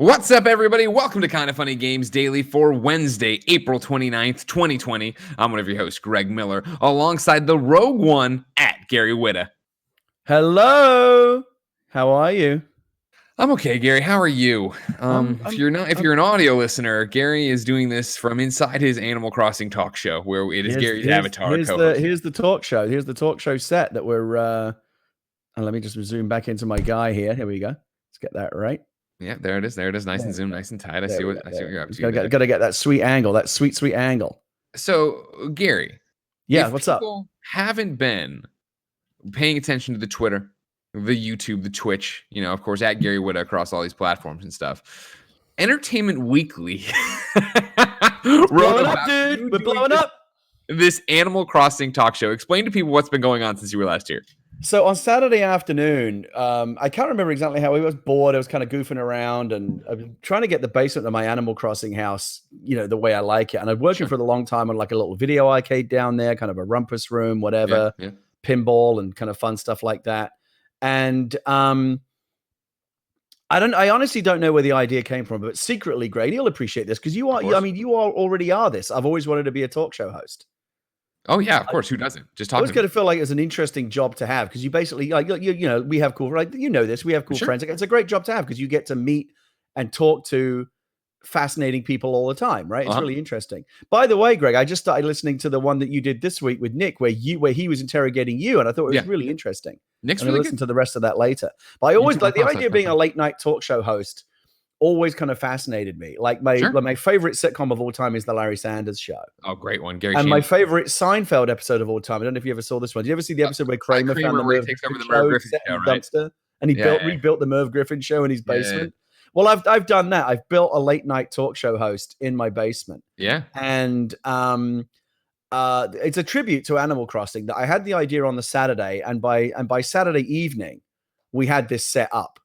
What's up, everybody? Welcome to Kinda Funny Games Daily for Wednesday, April 29th, 2020. I'm one of your hosts, Greg Miller, alongside the Rogue One at Gary Whitta. Hello. How are you? I'm okay, Gary. How are you? If you're an audio listener, Gary is doing this from inside his Animal Crossing talk show, where it is Gary's avatar. Here's the talk show. Here's the talk show set that we're. And let me just zoom back into my guy here. Here we go. Let's get that right. Yeah, there it is. There it is. Nice and zoom, nice and tight. I see what you're up to. Got to get that sweet angle. That sweet angle. So, Gary. Yeah, what's up? Haven't been paying attention to the Twitter, the YouTube, the Twitch, of course, at Gary Whitta across all these platforms and stuff. Entertainment Weekly blowing up, dude. We're blowing up. This Animal Crossing talk show. Explain to people what's been going on since you were last here. So on Saturday afternoon, I can't remember exactly how. I was bored. I was kind of goofing around, and I've been trying to get the basement of my Animal Crossing house, the way I like it. And I've working for a long time on like a little video arcade down there, kind of a rumpus room, whatever, pinball and kind of fun stuff like that. And I honestly don't know where the idea came from, but secretly, Greg, you'll appreciate this because you already are this. I've always wanted to be a talk show host. Oh yeah, of course. Who doesn't? Just talk. I was going to feel like it's an interesting job to have because you basically we have cool, right? We have cool friends. It's a great job to have because you get to meet and talk to fascinating people all the time, right? It's really interesting. By the way, Greg, I just started listening to the one that you did this week with Nick, where he was interrogating you, and I thought it was really interesting. Nick's really listen to the rest of that later. But I always like the idea of being a late night talk show host. Always kind of fascinated me. Like my favorite sitcom of all time is the Larry Sanders Show. Oh, great one, Gary. And my favorite Seinfeld episode of all time. I don't know if you ever saw this one. Did you ever see the episode where Kramer found the Merv Griffin show, right? Dumpster, and he rebuilt the Merv Griffin show in his basement? Yeah. Well, I've done that. I've built a late night talk show host in my basement. Yeah, and it's a tribute to Animal Crossing that I had the idea on the Saturday, and by Saturday evening, we had this set up.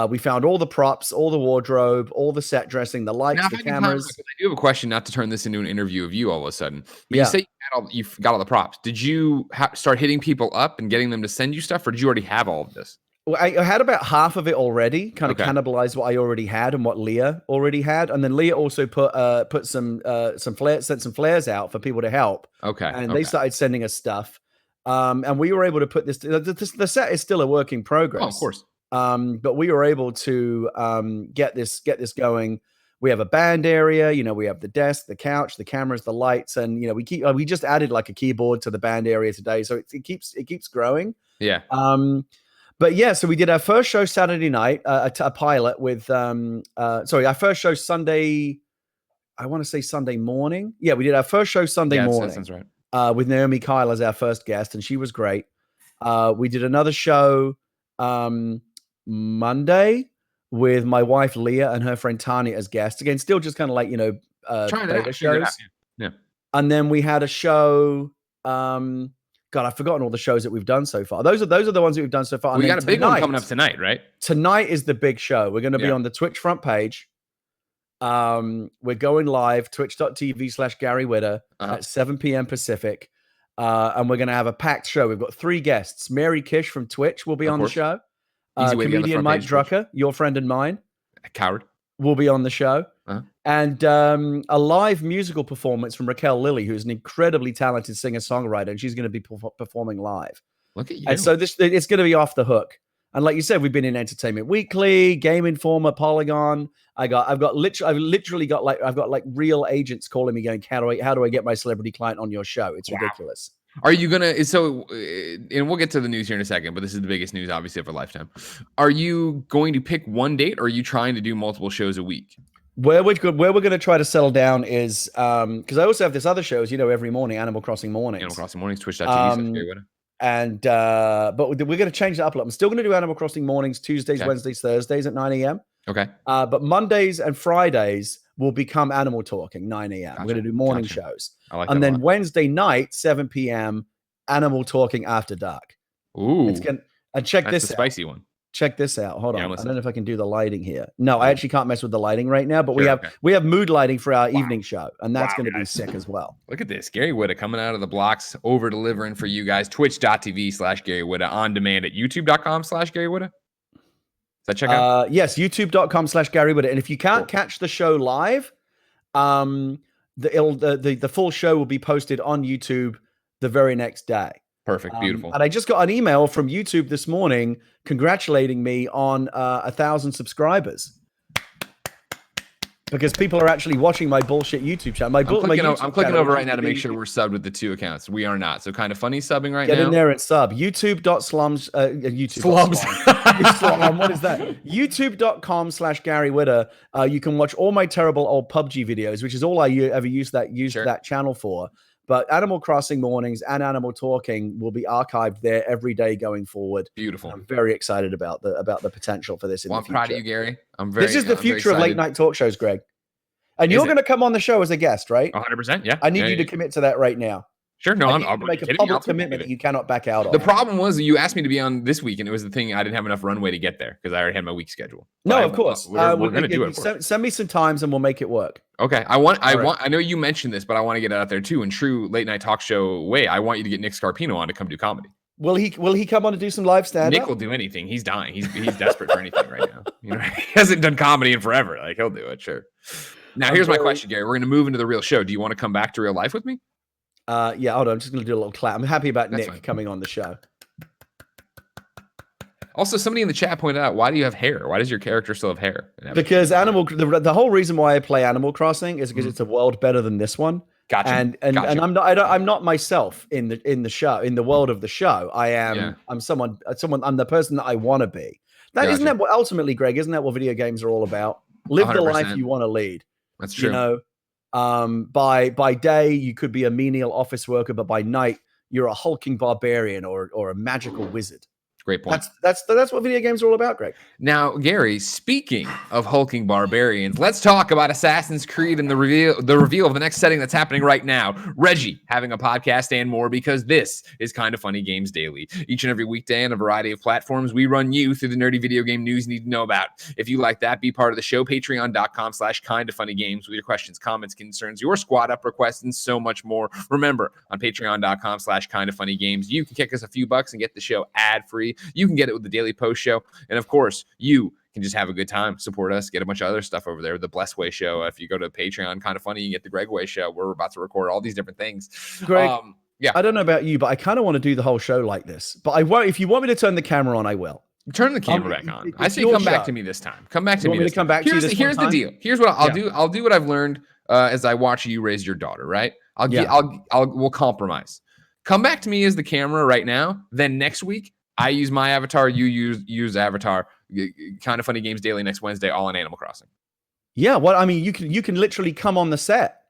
We found all the props, all the wardrobe, all the set dressing, the lights, the cameras. I do have a question, not to turn this into an interview of you all of a sudden. But you say you got all the props. Did you start hitting people up and getting them to send you stuff, or did you already have all of this? Well, I had about half of it already, kind of cannibalized what I already had and what Leah already had. And then Leah also put some flares, sent some flares out for people to help. And they started sending us stuff. And we were able to put this, the set is still a work in progress. Oh, of course. But we were able to get this going. We have a band area, we have the desk, the couch, the cameras, the lights, and we just added like a keyboard to the band area today, so it keeps growing. Yeah. But yeah, so we did our first show Saturday night, a pilot with our first show Sunday. I want to say Sunday morning. Yeah, we did our first show Sunday morning. That sounds right. With Naomi Kyle as our first guest, and she was great. We did another show Monday with my wife Leah and her friend Tanya as guests. Again, still just kind of like beta shows. Yeah. And then we had a show. God, I've forgotten all the shows that we've done so far. Those are the ones that we've done so far. We got a big one coming up tonight, right? Tonight is the big show. We're going to be on the Twitch front page. We're going live, twitch.tv/Gary Whitta at 7 p.m. Pacific. And we're going to have a packed show. We've got 3 guests. Mary Kish from Twitch will be on the show. Comedian Mike Drucker, your friend and mine, a coward, will be on the show. And a live musical performance from Raquel Lilly, who's an incredibly talented singer-songwriter, and she's going to be performing live. Look at you. And so it's going to be off the hook. And like you said, we've been in Entertainment Weekly, Game Informer, Polygon. I've got real agents calling me going, how do I get my celebrity client on your show? It's ridiculous. Are you gonna? And we'll get to the news here in a second, but this is the biggest news, obviously, of a lifetime. Are you going to pick one date, or are you trying to do multiple shows a week? Where we're going to try to settle down is because I also have this other shows, every morning, Animal Crossing Mornings. Animal Crossing Mornings, twitch.tv. But we're going to change that up a lot. I'm still going to do Animal Crossing Mornings, Tuesdays, Wednesdays, Thursdays at 9 a.m. Okay. But Mondays and Fridays will become Animal Talking, 9 a.m. We're going to do morning shows. And then Wednesday night, 7 p.m., Animal Talking After Dark. Ooh. And check That's this the spicy one. Check this out. Hold on. I don't know if I can do the lighting here. No, I actually can't mess with the lighting right now, but we have mood lighting for our evening show, and that's going to be sick as well. Look at this. Gary Whitta coming out of the blocks, over delivering for you guys. Twitch.tv/Gary Whitta, on demand at youtube.com/Gary Whitta. that check out? Yes, youtube.com/Gary Whitta. And if you can't catch the show live, the full show will be posted on YouTube the very next day. Perfect. Beautiful. And I just got an email from YouTube this morning congratulating me on 1,000 subscribers. Because people are actually watching my bullshit YouTube channel. I'm clicking over right now to make sure we're subbed with the 2 accounts. We are not. So kind of funny subbing right now. Get in there and sub. YouTube.slums. YouTube. Slums. What is that? YouTube.com/Gary Whitta. You can watch all my terrible old PUBG videos, which is all I ever used that channel for. But Animal Crossing mornings and Animal Talking will be archived there every day going forward. Beautiful. I'm very excited about the potential for this in the future. I'm proud of you, Gary. This is the future of late night talk shows, Greg. And you're going to come on the show as a guest, right? 100%. Yeah. I need you to commit to that right now. Sure. No, I'll make a public commitment that you cannot back out on. The problem was you asked me to be on this week, and it was the thing I didn't have enough runway to get there because I already had my week schedule. No, of course. We're going to do it. Send me some times, and we'll make it work. Okay. I know you mentioned this, but I want to get it out there too. In true late night talk show way, I want you to get Nick Scarpino on to come do comedy. Will he come on to do some live stand-up? Nick will do anything. He's dying. He's desperate for anything right now. You know, he hasn't done comedy in forever. Like he'll do it. Sure. Now here's my question, Gary. We're going to move into the real show. Do you want to come back to real life with me? Yeah, hold on. I'm just going to do a little clap. I'm happy about Nick coming on the show. Also, somebody in the chat pointed out, why do you have hair? Why does your character still have hair? Because the whole reason why I play Animal Crossing is because it's a world better than this one. Gotcha. And I'm not myself in the show, in the world of the show. I'm the person that I want to be. Isn't that what ultimately, Greg, isn't that what video games are all about? Live 100%. The life you want to lead. That's true. You know, by day you could be a menial office worker, but by night you're a hulking barbarian or a magical wizard. Great point. That's what video games are all about, Greg. Now, Gary, speaking of hulking barbarians, let's talk about Assassin's Creed and the reveal of the next setting that's happening right now. Reggie having a podcast and more, because this is Kind of Funny Games Daily. Each and every weekday on a variety of platforms, we run you through the nerdy video game news you need to know about. If you like that, be part of the show. Patreon.com/kindoffunnygames with your questions, comments, concerns, your squad up requests, and so much more. Remember, on Patreon.com/kindoffunnygames, you can kick us a few bucks and get the show ad-free. You can get it with the Daily Post Show. And of course, you can just have a good time, support us, get a bunch of other stuff over there. The Bless Way Show. If you go to Patreon, Kind of Funny, you get the Greg Way Show. We're about to record all these different things. Greg, yeah. I don't know about you, but I kind of want to do the whole show like this. But I won't. If you want me to turn the camera on, I will. Turn the camera back on. I say come back to me this time. Come back to me. Want me to come back to you this Here's the deal. Here's what I'll do. I'll do what I've learned as I watch you raise your daughter, right? We'll compromise. Come back to me as the camera right now. Then next week, I use my avatar, you use avatar. Kind of Funny Games Daily next Wednesday, all on Animal Crossing. Yeah, well, I mean, you can literally come on the set.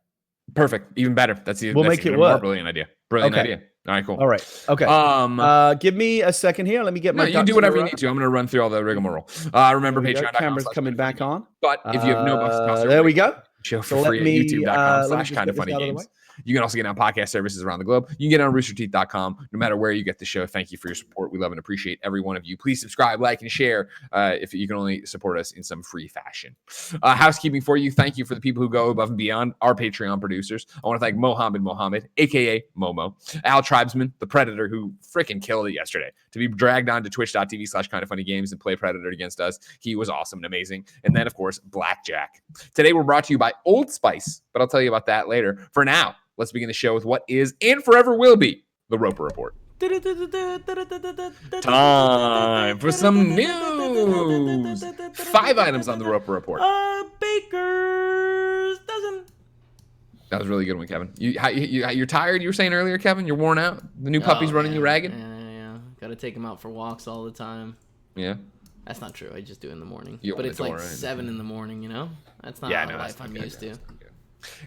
Perfect, even better. We'll make it work. Brilliant idea. Brilliant idea. All right, cool. All right. Okay. Give me a second here. Let me get my. You do whatever you need to. I'm going to run through all the rigmarole. Remember, Patreon. Camera's coming back on. But if you have no bucks, there we go. Show for free at youtube.com/kindoffunnygames. You can also get on podcast services around the globe. You can get on roosterteeth.com. No matter where you get the show, thank you for your support. We love and appreciate every one of you. Please subscribe, like, and share if you can only support us in some free fashion. Housekeeping for you. Thank you for the people who go above and beyond, our Patreon producers. I want to thank Mohammed, a.k.a. Momo. Al Tribesman, the Predator, who freaking killed it yesterday. To be dragged on to twitch.tv/kindoffunnygames and play Predator against us. He was awesome and amazing. And then, of course, Blackjack. Today, we're brought to you by Old Spice, but I'll tell you about that later. For now, let's begin the show with what is and forever will be the Roper Report. Time for some news. 5 items on the Roper Report. Baker's dozen. That was a really good one, Kevin. You're tired, you were saying earlier, Kevin? You're worn out? The new puppy's running you ragged? Yeah. Got to take him out for walks all the time. Yeah. That's not true. I just do it in the morning. But it's like 7 in the morning, you know? That's not the life I'm used to.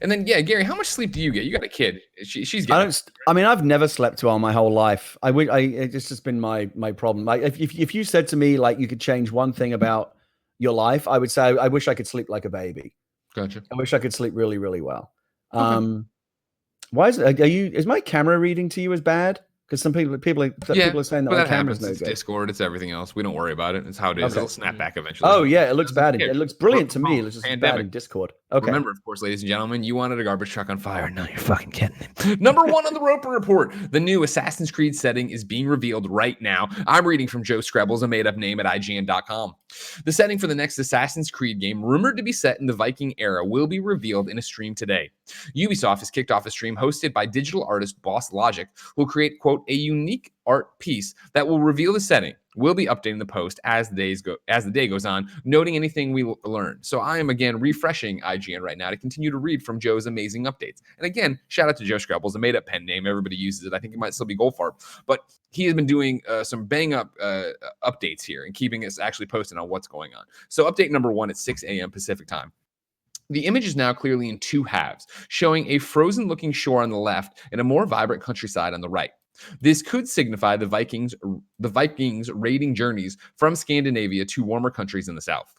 And then, Gary, how much sleep do you get? You got a kid. She's getting. I've never slept well my whole life. It's just been my problem. If you said to me like you could change one thing about your life, I would say I wish I could sleep like a baby. Gotcha. I wish I could sleep really, really well. Okay. Why is my camera reading to you as bad? Because some people are saying that my camera's no it's good. Discord, it's everything else. We don't worry about it. It's how it is. It'll snap back eventually. Oh yeah, it looks bad. It looks brilliant to me. It looks just bad in Discord. Okay. Remember, of course, ladies and gentlemen, you wanted a garbage truck on fire. No, you're fucking kidding me. Number 1 on the Roper Report. The new Assassin's Creed setting is being revealed right now. I'm reading from Joe Screbbles, a made-up name at IGN.com. The setting for the next Assassin's Creed game, rumored to be set in the Viking era, will be revealed in a stream today. Ubisoft has kicked off a stream hosted by digital artist Boss Logic, who will create, quote, a unique art piece that will reveal the setting. We'll be updating the post as the day goes on, noting anything we learn. So I am again refreshing IGN right now to continue to read from Joe's amazing updates. And again, shout out to Joe Scrabbles, a made-up pen name. Everybody uses it. I think it might still be Goldfarb, but he has been doing some bang-up updates here and keeping us actually posted on what's going on. So update number 1 at 6 a.m. Pacific time. The image is now clearly in 2 halves, showing a frozen-looking shore on the left and a more vibrant countryside on the right. This could signify the Vikings raiding journeys from Scandinavia to warmer countries in the south.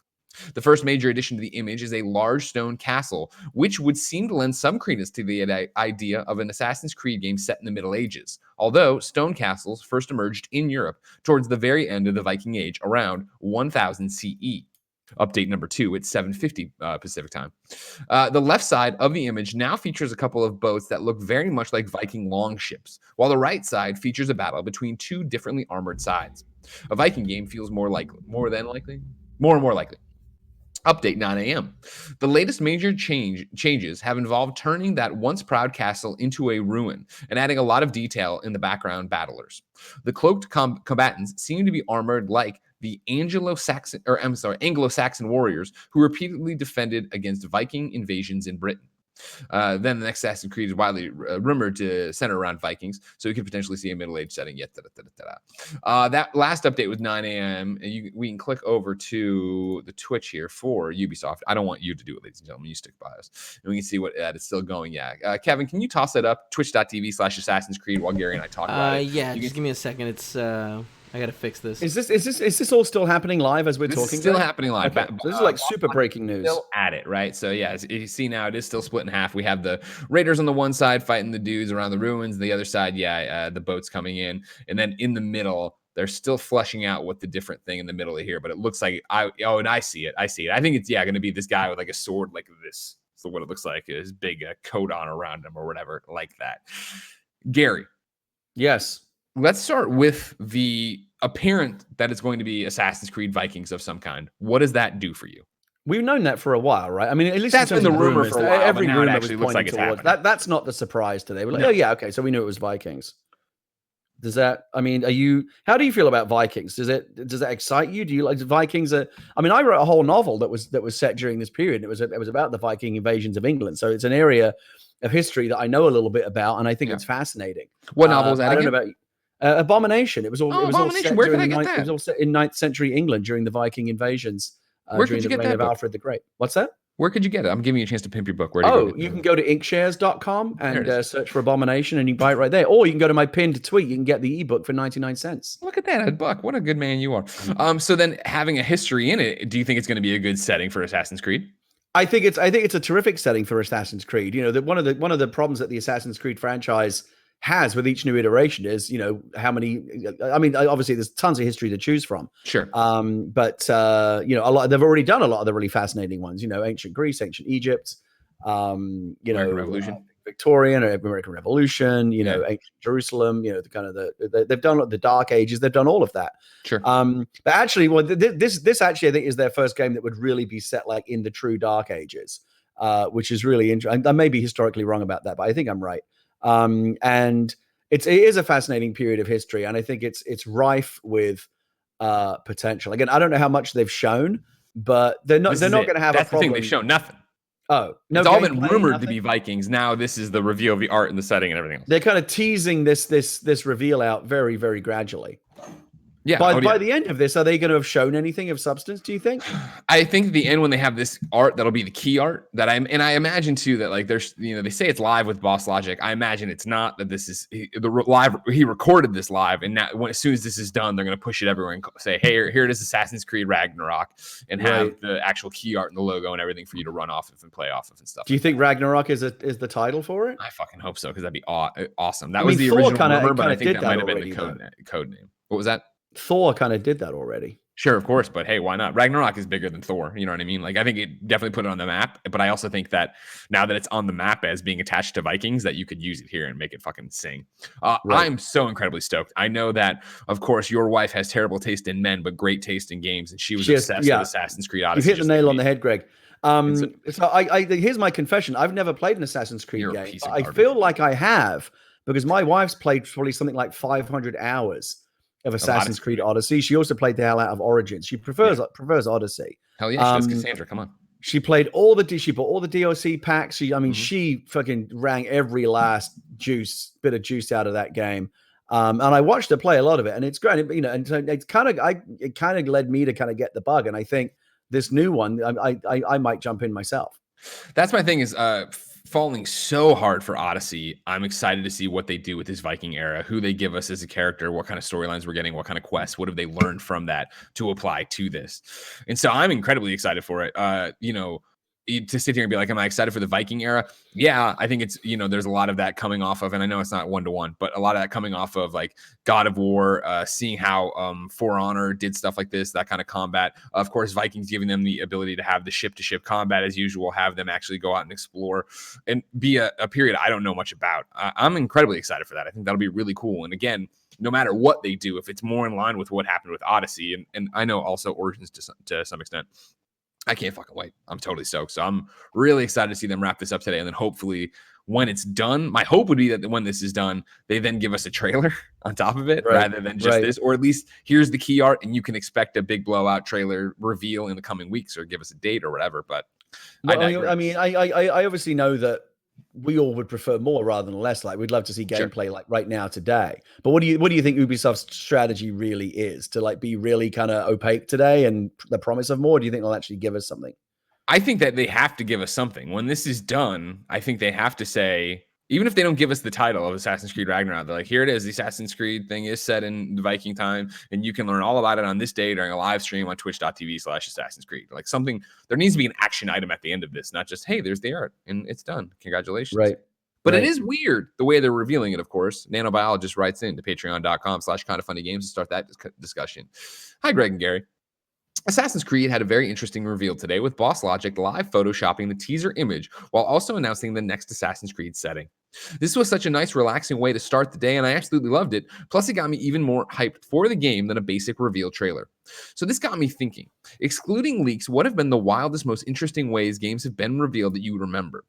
The first major addition to the image is a large stone castle, which would seem to lend some credence to the idea of an Assassin's Creed game set in the Middle Ages, although stone castles first emerged in Europe towards the very end of the Viking Age, around 1000 CE. Update number 2 at 7:50 Pacific time. The left side of the image now features a couple of boats that look very much like Viking longships, while the right side features a battle between 2 differently armored sides. A Viking game feels more and more likely. Update 9 a.m. The latest major changes have involved turning that once proud castle into a ruin and adding a lot of detail in the background battlers. The cloaked combatants seem to be armored like the Anglo-Saxon warriors who repeatedly defended against Viking invasions in Britain. Then the next Assassin's Creed is widely rumored to center around Vikings, so we could potentially see a middle-aged setting. That last update was 9 a.m. And we can click over to the Twitch here for Ubisoft. I don't want you to do it, ladies and gentlemen. You stick by us. And we can see what it's still going. Yeah. Kevin, can you toss that up? Twitch.tv/Assassin's Creed while Gary and I talk about it. Yeah, just give me a second. It's I gotta fix this. Is this all still happening live as we're talking? Still happening live. Okay. So this is like super breaking news. Still at it, right? So yeah, as you see now, it is still split in half. We have the raiders on the one side fighting the dudes around the ruins. The other side, the boats coming in, and then in the middle, they're still fleshing out what the different thing in the middle of here. But it looks like and I see it. I think it's going to be this guy with like a sword like this. So what it looks like is big coat on around him or whatever like that. Gary, yes. Let's start with the apparent that it's going to be Assassin's Creed Vikings of some kind. What does that do for you? We've known that for a while, right? I mean, at least that's been the rumor for a while. Every rumor actually looks like it's happening. That's not the surprise today. We're like, oh yeah, okay, so we knew it was Vikings. Does that? I mean, how do you feel about Vikings? Does that excite you? Do you like Vikings? I wrote a whole novel that was set during this period. It was about the Viking invasions of England. So it's an area of history that I know a little bit about, and I think it's fascinating. What novel was that? I don't know about you. Abomination. It was all Abomination. Where can I get that? It was all set in 9th century England during the Viking invasions. Where could you get that of Alfred the Great? What's that? Where could you get it? I'm giving you a chance to pimp your book. You can go to inkshares.com and search for Abomination, and you can buy it right there. Or you can go to my pinned tweet. You can get the ebook for 99 cents. Look at that, $1. What a good man you are. So then, having a history in it, do you think it's going to be a good setting for Assassin's Creed? I think it's a terrific setting for Assassin's Creed. You know, one of the problems that the Assassin's Creed franchise has with each new iteration is, how many. I mean, obviously, there's tons of history to choose from. Sure. But a lot. They've already done a lot of the really fascinating ones. Ancient Greece, ancient Egypt. American Revolution, Victorian or American Revolution. Ancient Jerusalem. They've done the Dark Ages. They've done all of that. Sure. But actually, this actually I think is their first game that would really be set like in the true Dark Ages, which is really interesting. I may be historically wrong about that, but I think I'm right. And it is a fascinating period of history, and I think it's rife with potential. Again, I don't know how much they've shown, but they're not going to have That's a problem. The thing, they've shown nothing. Oh, no, it's all been rumored to be Vikings. Now this is the reveal of the art and the setting and everything else. They're kind of teasing this reveal out very, very gradually. Yeah. By the end of this, are they going to have shown anything of substance, do you think? I think at the end, when they have this art, that'll be the key art that I imagine too that like there's, they say it's live with Boss Logic. I imagine it's not, that this is he recorded this live. And now as soon as this is done, they're going to push it everywhere and say, hey, here it is, Assassin's Creed Ragnarok, and have the actual key art and the logo and everything for you to run off of and play off of and stuff. Do you think Ragnarok is the title for it? I fucking hope so, because that'd be awesome. That was the original rumor, but I think that might have been the code name. What was that? Thor kind of did that already. Sure, of course, but hey, why not? Ragnarok is bigger than Thor. You know what I mean? Like, I think it definitely put it on the map, but I also think that now that it's on the map as being attached to Vikings, that you could use it here and make it fucking sing. I'm so incredibly stoked. I know that, of course, your wife has terrible taste in men, but great taste in games, and she was obsessed with Assassin's Creed Odyssey. You hit the nail on the head, Greg. So here's my confession. I've never played an Assassin's Creed game. I feel like I have, because my wife's played probably something like 500 hours of Assassin's Creed Odyssey. She also played the hell out of Origins. She prefers Odyssey. Hell yeah, she does Cassandra. Come on. She played she bought all the DLC packs. She fucking rang every last bit of juice out of that game. And I watched her play a lot of it, and it's great. And so it kind of led me to kind of get the bug. And I think this new one, I might jump in myself. That's my thing, is falling so hard for Odyssey. I'm excited to see what they do with this Viking era, who they give us as a character, what kind of storylines we're getting, what kind of quests, what have they learned from that to apply to this. And so I'm incredibly excited for it. To sit here and be like, am I excited for the Viking era? Yeah, I think it's, there's a lot of that coming off of, and I know it's not 1-to-1, but a lot of that coming off of like God of War, seeing how For Honor did stuff like this, that kind of combat. Of course, Vikings giving them the ability to have the ship-to-ship combat as usual, have them actually go out and explore and be a period I don't know much about. I'm incredibly excited for that. I think that'll be really cool. And again, no matter what they do, if it's more in line with what happened with Odyssey, and I know also Origins to some extent, I can't fucking wait. I'm totally stoked. So I'm really excited to see them wrap this up today. And then hopefully when it's done, my hope would be that when this is done, they then give us a trailer on top of it rather than just this, or at least here's the key art and you can expect a big blowout trailer reveal in the coming weeks, or give us a date or whatever. But I obviously know that we all would prefer more rather than less. Like, we'd love to see gameplay like right now today. But what do you think Ubisoft's strategy really is, to like be really kind of opaque today and the promise of more? Do you think they'll actually give us something? I think that they have to give us something. When this is done, I think they have to say, even if they don't give us the title of Assassin's Creed Ragnarok, they're like, here it is. The Assassin's Creed thing is set in the Viking time, and you can learn all about it on this day during a live stream on twitch.tv/Assassin's Creed. Like, something, there needs to be an action item at the end of this, not just, hey, there's the art and it's done. Congratulations. Right. But it is weird the way they're revealing it, of course. Nano Biologist writes in to patreon.com/kindoffunnygames to start that discussion. Hi, Greg and Gary. Assassin's Creed had a very interesting reveal today, with Boss Logic live photoshopping the teaser image while also announcing the next Assassin's Creed setting. This was such a nice, relaxing way to start the day, and I absolutely loved it. Plus, it got me even more hyped for the game than a basic reveal trailer. So this got me thinking, excluding leaks, what have been the wildest, most interesting ways games have been revealed that you remember?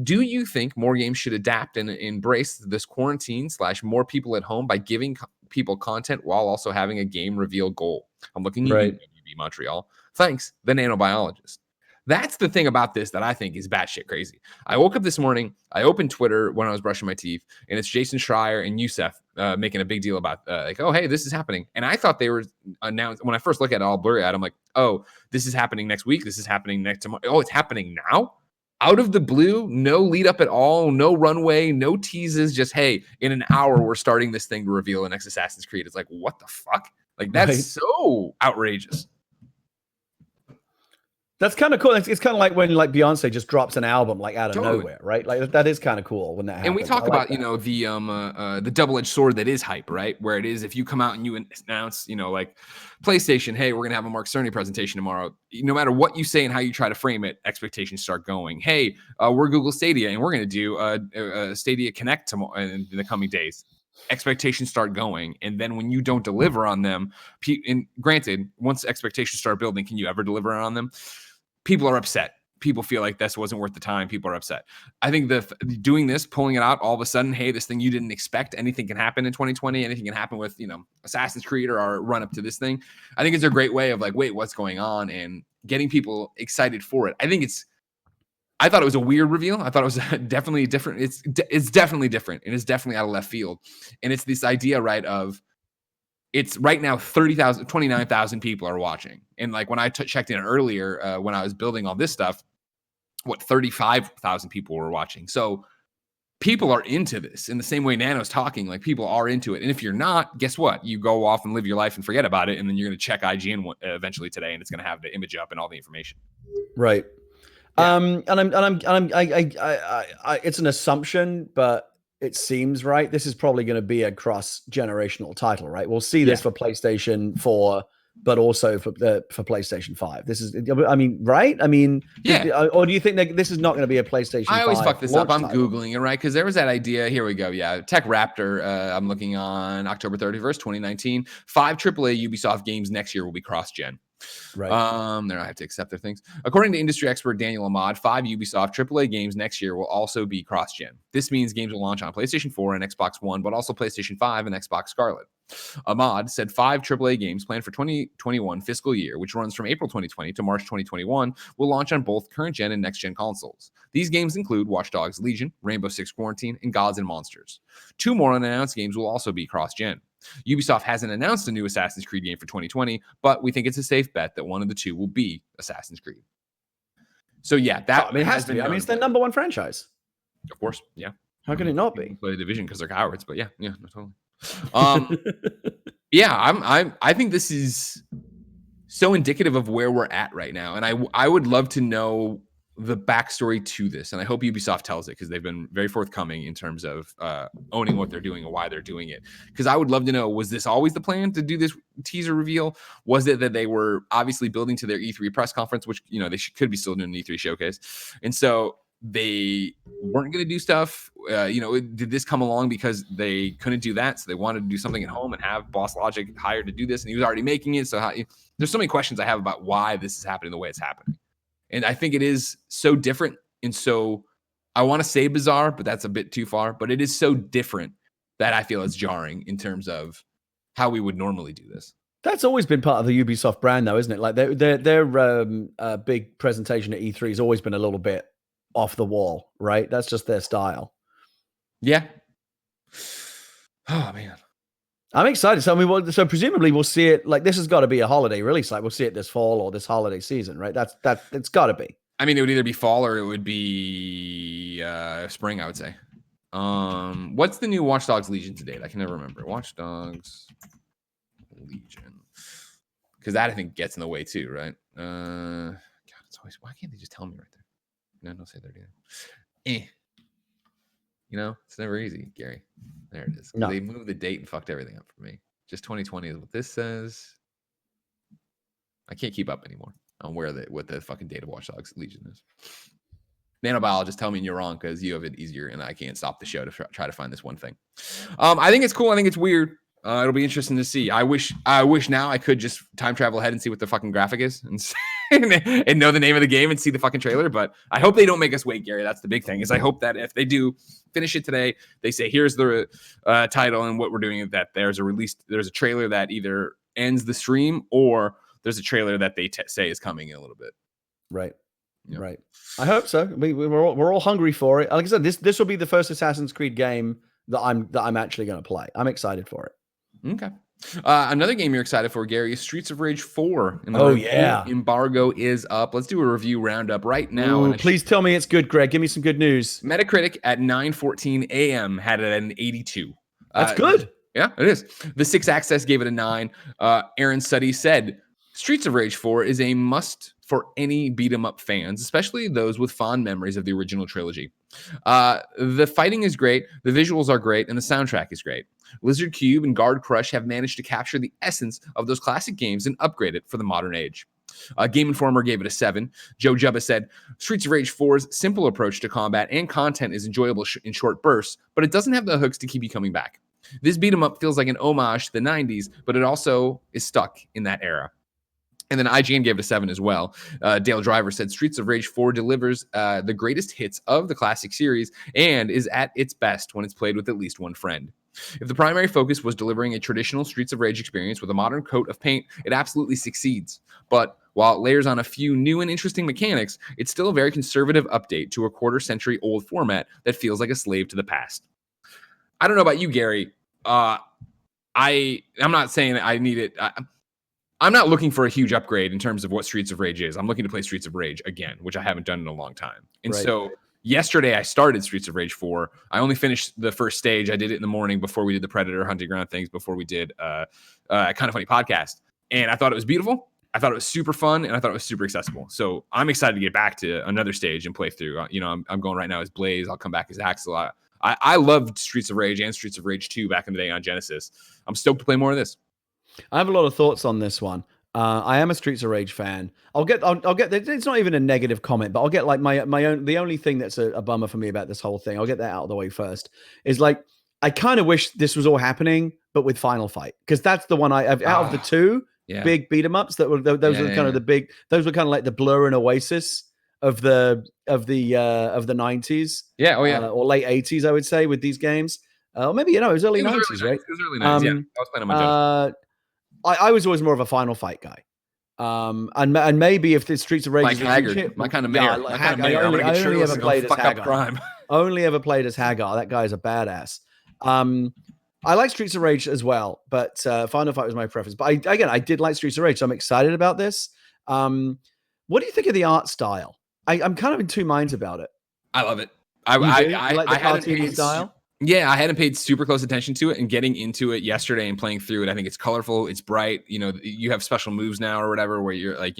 Do you think more games should adapt and embrace this quarantine / more people at home by giving people content while also having a game reveal goal? I'm looking at you, Montreal. Thanks, the Nano Biologist. That's the thing about this that I think is batshit crazy. I woke up this morning, I opened Twitter when I was brushing my teeth, and it's Jason Schreier and Youssef making a big deal about like, oh, hey, this is happening. And I thought they were announced. When I first look at it all blurry out, I'm like, oh, this is happening next week. This is happening next tomorrow. Oh, it's happening now? Out of the blue, no lead up at all, no runway, no teases, just, hey, in an hour, we're starting this thing to reveal the next Assassin's Creed. It's like, what the fuck? Like, that's so outrageous. That's kind of cool. It's kind of like when like Beyonce just drops an album like out of nowhere, right? Like that is kind of cool when that happens. And we talk about, the double-edged sword that is hype, right? Where it is, if you come out and you announce, like PlayStation, hey, we're going to have a Mark Cerny presentation tomorrow. No matter what you say and how you try to frame it, expectations start going. Hey, we're Google Stadia and we're going to do a Stadia Connect tomorrow in the coming days. Expectations start going, and then when you don't deliver on them, and granted, once expectations start building, can you ever deliver on them? People are upset. People feel like this wasn't worth the time. People are upset. I think doing this, pulling it out all of a sudden, hey, this thing you didn't expect, anything can happen in 2020. Anything can happen with, Assassin's Creed or our run up to this thing. I think it's a great way of like, wait, what's going on, and getting people excited for it. I thought it was a weird reveal. I thought it was definitely different. It's definitely different, and it's definitely out of left field. And it's this idea, right, of it's right now 29,000 people are watching. And like when I checked in earlier, when I was building all this stuff, 35,000 people were watching. So people are into this in the same way Nano's talking. Like people are into it. And if you're not, guess what? You go off and live your life and forget about it. And then you're going to check IGN eventually today, and it's going to have the image up and all the information. Right. Yeah. It's an assumption, but it seems right. This is probably going to be a cross-generational title, right? We'll see this for PlayStation 4, but also for PlayStation 5. This is, I mean, right? I mean, or do you think that this is not going to be a PlayStation 5? I always fuck this up. I'm title? Googling it, right? Because there was that idea. Here we go. Yeah. Tech Raptor. I'm looking on October 31st, 2019. 5 AAA Ubisoft games next year will be cross-gen. Right. Then I have to accept their things. According to industry expert Daniel Amiad, 5 Ubisoft AAA games next year will also be cross-gen. This means games will launch on PlayStation 4 and Xbox One, but also PlayStation 5 and Xbox Scarlet. Amiad said 5 AAA games planned for 2021 fiscal year, which runs from April 2020 to March 2021, will launch on both current-gen and next-gen consoles. These games include Watch Dogs Legion, Rainbow Six Quarantine, and Gods and Monsters. 2 more unannounced games will also be cross-gen. Ubisoft hasn't announced a new Assassin's Creed game for 2020, but we think it's a safe bet that one of the 2 will be Assassin's Creed. So yeah, that it has to be. I mean, it's their number 1 franchise. Of course, yeah. How can it not be? Play the Division because they're cowards, but yeah, no, totally. Yeah, I think this is so indicative of where we're at right now, and I would love to know the backstory to this, and I hope Ubisoft tells it because they've been very forthcoming in terms of owning what they're doing and why they're doing it. Because I would love to know, was this always the plan to do this teaser reveal? Was it that they were obviously building to their E3 press conference, which they could be still doing an E3 showcase, and so they weren't going to do stuff? Did this come along because they couldn't do that, so they wanted to do something at home and have Boss Logic hired to do this, and he was already making it? So there's so many questions I have about why this is happening the way it's happening. And I think it is so different. And so I want to say bizarre, but that's a bit too far. But it is so different that I feel it's jarring in terms of how we would normally do this. That's always been part of the Ubisoft brand, though, isn't it? Like their big presentation at E3 has always been a little bit off the wall, right? That's just their style. Yeah. Oh, man. I'm excited. So, so presumably we'll see it. Like, this has got to be a holiday release. Like, we'll see it this fall or this holiday season, right? It's got to be. I mean, it would either be fall or it would be spring, I would say. What's the new Watch Dogs Legion to date? I can never remember. Watch Dogs Legion, because that I think gets in the way too, right? God, it's always, why can't they just tell me right there? No, don't say that either. It's never easy, Gary. There it is. No. They moved the date and fucked everything up for me. Just 2020 is what this says. I can't keep up anymore on what the fucking date of Watch Dogs Legion is. Nano Biologist, tell me you're wrong because you have it easier and I can't stop the show to try to find this one thing. I think it's cool. I think it's weird. It'll be interesting to see. I wish now I could just time travel ahead and see what the fucking graphic is and know the name of the game and see the fucking trailer. But I hope they don't make us wait, Gary. That's the big thing. Is I hope that if they do finish it today, they say here's the title and what we're doing. That there's a trailer that either ends the stream or there's a trailer that they say is coming in a little bit. Right. Yep. Right. I hope so. We're all hungry for it. Like I said, this will be the first Assassin's Creed game that I'm actually going to play. I'm excited for it. Okay. Another game you're excited for, Gary, is Streets of Rage 4. And the embargo is up. Let's do a review roundup right now. Ooh, please tell me it's good, Greg. Give me some good news. Metacritic at 9:14 a.m. had it at an 82. That's good. Yeah, it is. The 6 Access gave it a 9. Aaron Suddy said, Streets of Rage 4 is a must for any beat-em-up fans, especially those with fond memories of the original trilogy. The fighting is great, the visuals are great, and the soundtrack is great. Lizard Cube and Guard Crush have managed to capture the essence of those classic games and upgrade it for the modern age. Game Informer gave it a 7. Joe Jubba said, Streets of Rage 4's simple approach to combat and content is enjoyable in short bursts, but it doesn't have the hooks to keep you coming back. This beat-em-up feels like an homage to the 90s, but it also is stuck in that era. And then IGN gave it a 7 as well. Dale Driver said, Streets of Rage 4 delivers the greatest hits of the classic series and is at its best when it's played with at least one friend. If the primary focus was delivering a traditional Streets of Rage experience with a modern coat of paint, it absolutely succeeds. But while it layers on a few new and interesting mechanics, it's still a very conservative update to a quarter-century-old format that feels like a slave to the past. I don't know about you, Gary. I'm not saying I need it. I'm not looking for a huge upgrade in terms of what Streets of Rage is. I'm looking to play Streets of Rage again, which I haven't done in a long time. And so yesterday I started Streets of Rage 4. I only finished the first stage. I did it in the morning before we did the Predator hunting ground things, before we did a Kind of Funny podcast. And I thought it was beautiful. I thought it was super fun, and I thought it was super accessible. So I'm excited to get back to another stage and play through. I'm going right now as Blaze. I'll come back as Axel. I loved Streets of Rage and Streets of Rage 2 back in the day on Genesis. I'm stoked to play more of this. I have a lot of thoughts on this one. I am a Streets of Rage fan. I'll get. It's not even a negative comment, but I'll get like my own. The only thing that's a bummer for me about this whole thing, I'll get that out of the way first. Is like I kind of wish this was all happening, but with Final Fight, because that's the one out of the two big beat 'em ups that were those were kind of the big. Those were kind of like the Blur and Oasis of the 90s. Yeah. Oh yeah. Or late 80s, I would say, with these games. Or maybe it was early 90s, right? It was early 90s. Yeah. I was playing on my Genesis. I was always more of a Final Fight guy. And maybe if the Streets of Rage like Haggard, my kind of mayor. I only ever played as Hagar. Only ever played as Hagar. That guy is a badass. I like Streets of Rage as well, but Final Fight was my preference. But I did like Streets of Rage, so I'm excited about this. What do you think of the art style? I'm kind of in two minds about it. I love it. I like the cartoony style. Yeah, I hadn't paid super close attention to it, and getting into it yesterday and playing through it, I think it's colorful, it's bright. You have special moves now or whatever, where you're like,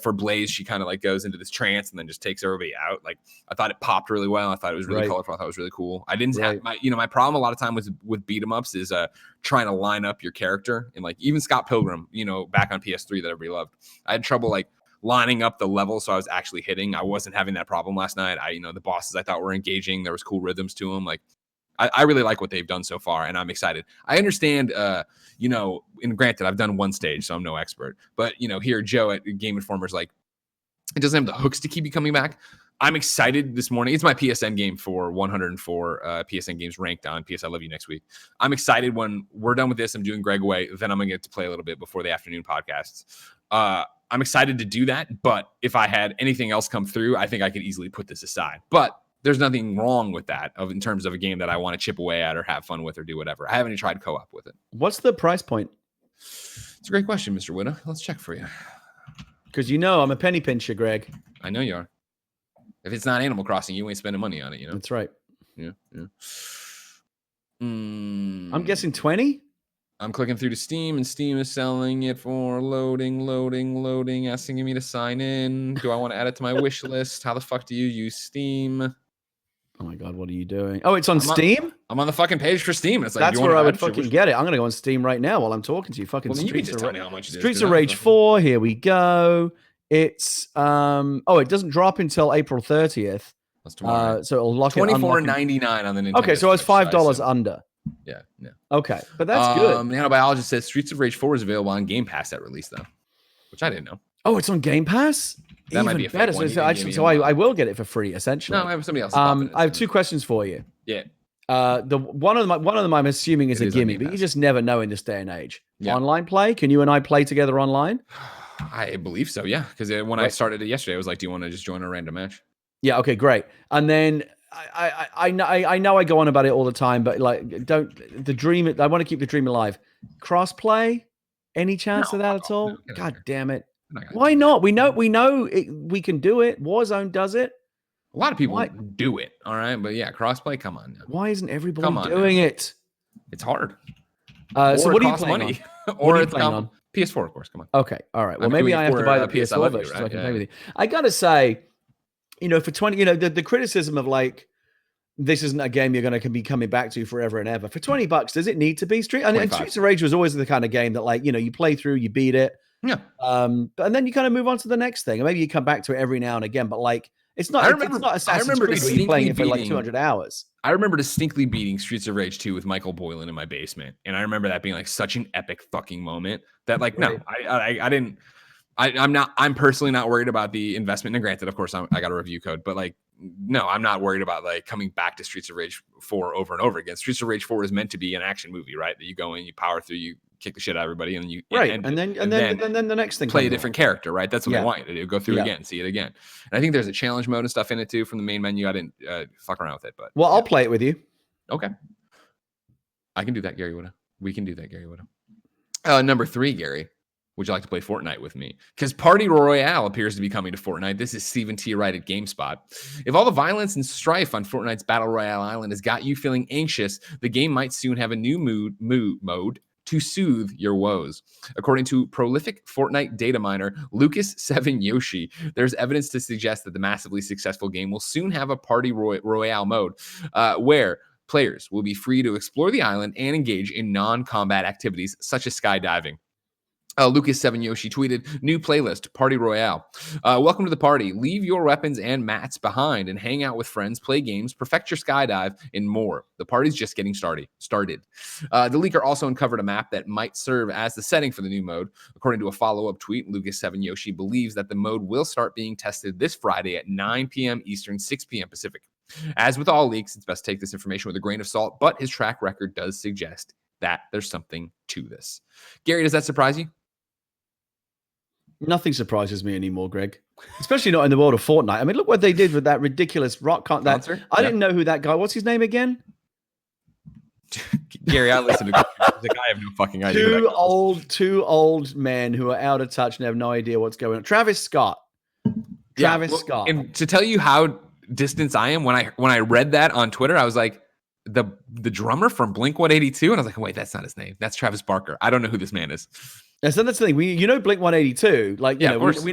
for Blaze, she kind of like goes into this trance and then just takes everybody out. Like, I thought it popped really well. I thought it was really colorful. I thought it was really cool. I didn't have my problem a lot of time with beat 'em ups is trying to line up your character, and like even Scott Pilgrim, back on PS3 that everybody loved. I had trouble like lining up the level so I was actually hitting. I wasn't having that problem last night. The bosses I thought were engaging. There was cool rhythms to them. Like, I really like what they've done so far, and I'm excited. I understand, and granted, I've done one stage, so I'm no expert. But, here, Joe at Game Informer's like, it doesn't have the hooks to keep you coming back. I'm excited this morning. It's my PSN game for 104 PSN games ranked on PS I Love You next week. I'm excited when we're done with this. I'm doing Greg away. Then I'm going to get to play a little bit before the afternoon podcasts. I'm excited to do that, but if I had anything else come through, I think I could easily put this aside. But there's nothing wrong with that in terms of a game that I want to chip away at or have fun with or do whatever. I haven't even tried co-op with it. What's the price point? It's a great question, Mr. Whitta. Let's check for you. Because I'm a penny pincher, Greg. I know you are. If it's not Animal Crossing, you ain't spending money on it, That's right. Yeah. I'm guessing 20? I'm clicking through to Steam, and Steam is selling it for loading, asking me to sign in. Do I want to add it to my wish list? How the fuck do you use Steam? Oh my God, what are you doing? Oh, it's on Steam? I'm on the fucking page for Steam. It's like, that's where I would fucking get it. I'm going to go on Steam right now while I'm talking to you. Fucking Streets of Rage 4. Here we go. It's, it doesn't drop until April 30th. That's tomorrow. So it'll lock $24.99 on the Nintendo. Okay, so it's $5 under. Yeah. Okay, but that's good. Nano Biologist says Streets of Rage 4 is available on Game Pass at release, though, which I didn't know. Oh, it's on Game Pass? That might be a better. So I will get it for free, essentially. No, I have somebody else. I have two questions for you. Yeah. One of them I'm assuming is a gimme, but you just never know in this day and age. Yeah. Online play? Can you and I play together online? I believe so, yeah. Because when I started it yesterday, I was like, do you want to just join a random match? Yeah, okay, great. And then I know I go on about it all the time, but like, I want to keep the dream alive. Cross-play? Any chance of that at all? God damn it. Why not? We know we can do it. Warzone does it. A lot of people do it, all right? But yeah, crossplay, come on now. Why isn't everybody doing it? It's hard. So what are you playing on? Or it's on PS4, of course. Come on. Okay, all right. Well, maybe I have to buy the PS4 version so I can play with you. I gotta say, for 20, the criticism of like, this isn't a game you're going to be coming back to forever and ever. For $20, does it need to be Streets of Rage was always the kind of game that like, you play through, you beat it. Yeah. And then you kind of move on to the next thing. And maybe you come back to it every now and again, but like, it's not Assassin's Creed where you're playing it for like 200 hours. I remember distinctly beating Streets of Rage 2 with Michael Boylan in my basement. And I remember that being like such an epic fucking moment that like, no, I didn't. I'm personally not worried about the investment. And granted, of course, I got a review code, but like, no, I'm not worried about like coming back to Streets of Rage 4 over and over again. Streets of Rage 4 is meant to be an action movie, right? That you go in, you power through, you kick the shit out of everybody, and then you and then the next thing play a different character, right? That's what I want you to do. Go through again, see it again. And I think there's a challenge mode and stuff in it too from the main menu. I didn't fuck around with it, but I'll play it with you. Okay, I can do that, Gary. We can do that, Gary Whitta. Number 3, Gary. Would you like to play Fortnite with me? Because Party Royale appears to be coming to Fortnite. This is Stephen T. Wright at GameSpot. If all the violence and strife on Fortnite's Battle Royale island has got you feeling anxious, the game might soon have a new mode to soothe your woes. According to prolific Fortnite data miner Lucas7 Yoshi, there's evidence to suggest that the massively successful game will soon have a Party Royale mode where players will be free to explore the island and engage in non-combat activities such as skydiving. Lucas7 Yoshi tweeted, new playlist, Party Royale. Welcome to the party. Leave your weapons and mats behind and hang out with friends, play games, perfect your skydive, and more. The party's just getting started. The leaker also uncovered a map that might serve as the setting for the new mode. According to a follow-up tweet, Lucas7 Yoshi believes that the mode will start being tested this Friday at 9 p.m. Eastern, 6 p.m. Pacific. As with all leaks, it's best to take this information with a grain of salt, but his track record does suggest that there's something to this. Gary, does that surprise you? Nothing surprises me anymore, Greg. Especially not in the world of Fortnite. I mean, look what they did with that ridiculous rock concert. I didn't know who that guy. What's his name again? Gary, I listen to music. I have no fucking idea. Two old men who are out of touch and have no idea what's going on. Travis Scott. Scott. And to tell you how distant I am, when I read that on Twitter, I was like, the drummer from Blink-182, and I was like, wait, that's not his name. That's Travis Barker. I don't know who this man is. Yeah, so that's the thing. Blink-182. Like, we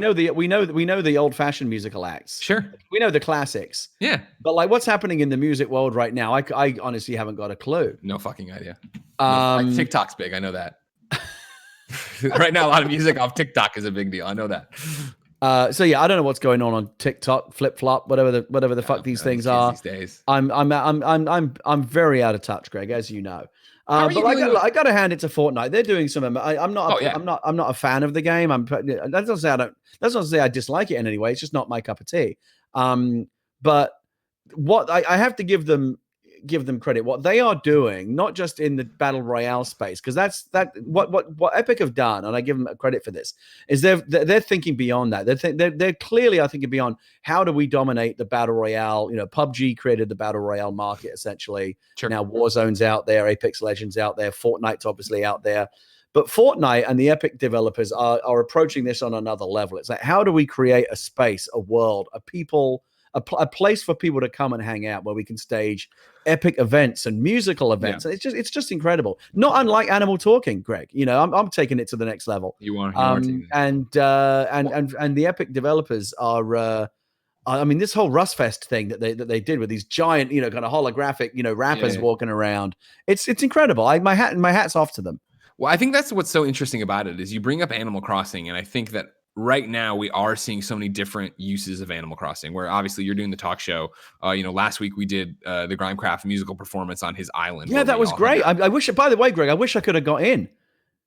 know the old-fashioned musical acts. Sure, we know the classics. Yeah, but like, what's happening in the music world right now? I honestly haven't got a clue. No fucking idea. Like TikTok's big. I know that. Right now, a lot of music off TikTok is a big deal. I know that. So yeah, I don't know what's going on TikTok, flip flop, whatever the fuck these things are. These days. I'm very out of touch, Greg, as you know. But I got to hand it to Fortnite. They're doing some. I'm not a fan of the game. That's not to say I dislike it in any way. It's just not my cup of tea. But what I have to give them credit. What they are doing, not just in the battle royale space, because what Epic have done, and I give them credit for this, is they're thinking beyond that. They're clearly, I think, beyond how do we dominate the battle royale. PUBG created the battle royale market essentially. Sure. Now Warzone's out there, Apex Legends out there, Fortnite's obviously out there. But Fortnite and the Epic developers are approaching this on another level. It's like, how do we create a space, a world, a place for people to come and hang out where we can stage epic events and musical events. Yeah. And it's just incredible. Not unlike Animal Talking, Greg. I'm taking it to the next level. You are. And the Epic developers are. This whole Rustfest thing that they did with these giant, kind of holographic, rappers walking around. It's incredible. My hat's off to them. Well, I think that's what's so interesting about it is you bring up Animal Crossing, and I think that right now we are seeing so many different uses of Animal Crossing, where obviously you're doing the talk show. Last week we did the Grimecraft musical performance on his island. Yeah, that was great. I wish, by the way, Greg, I wish I could have got in.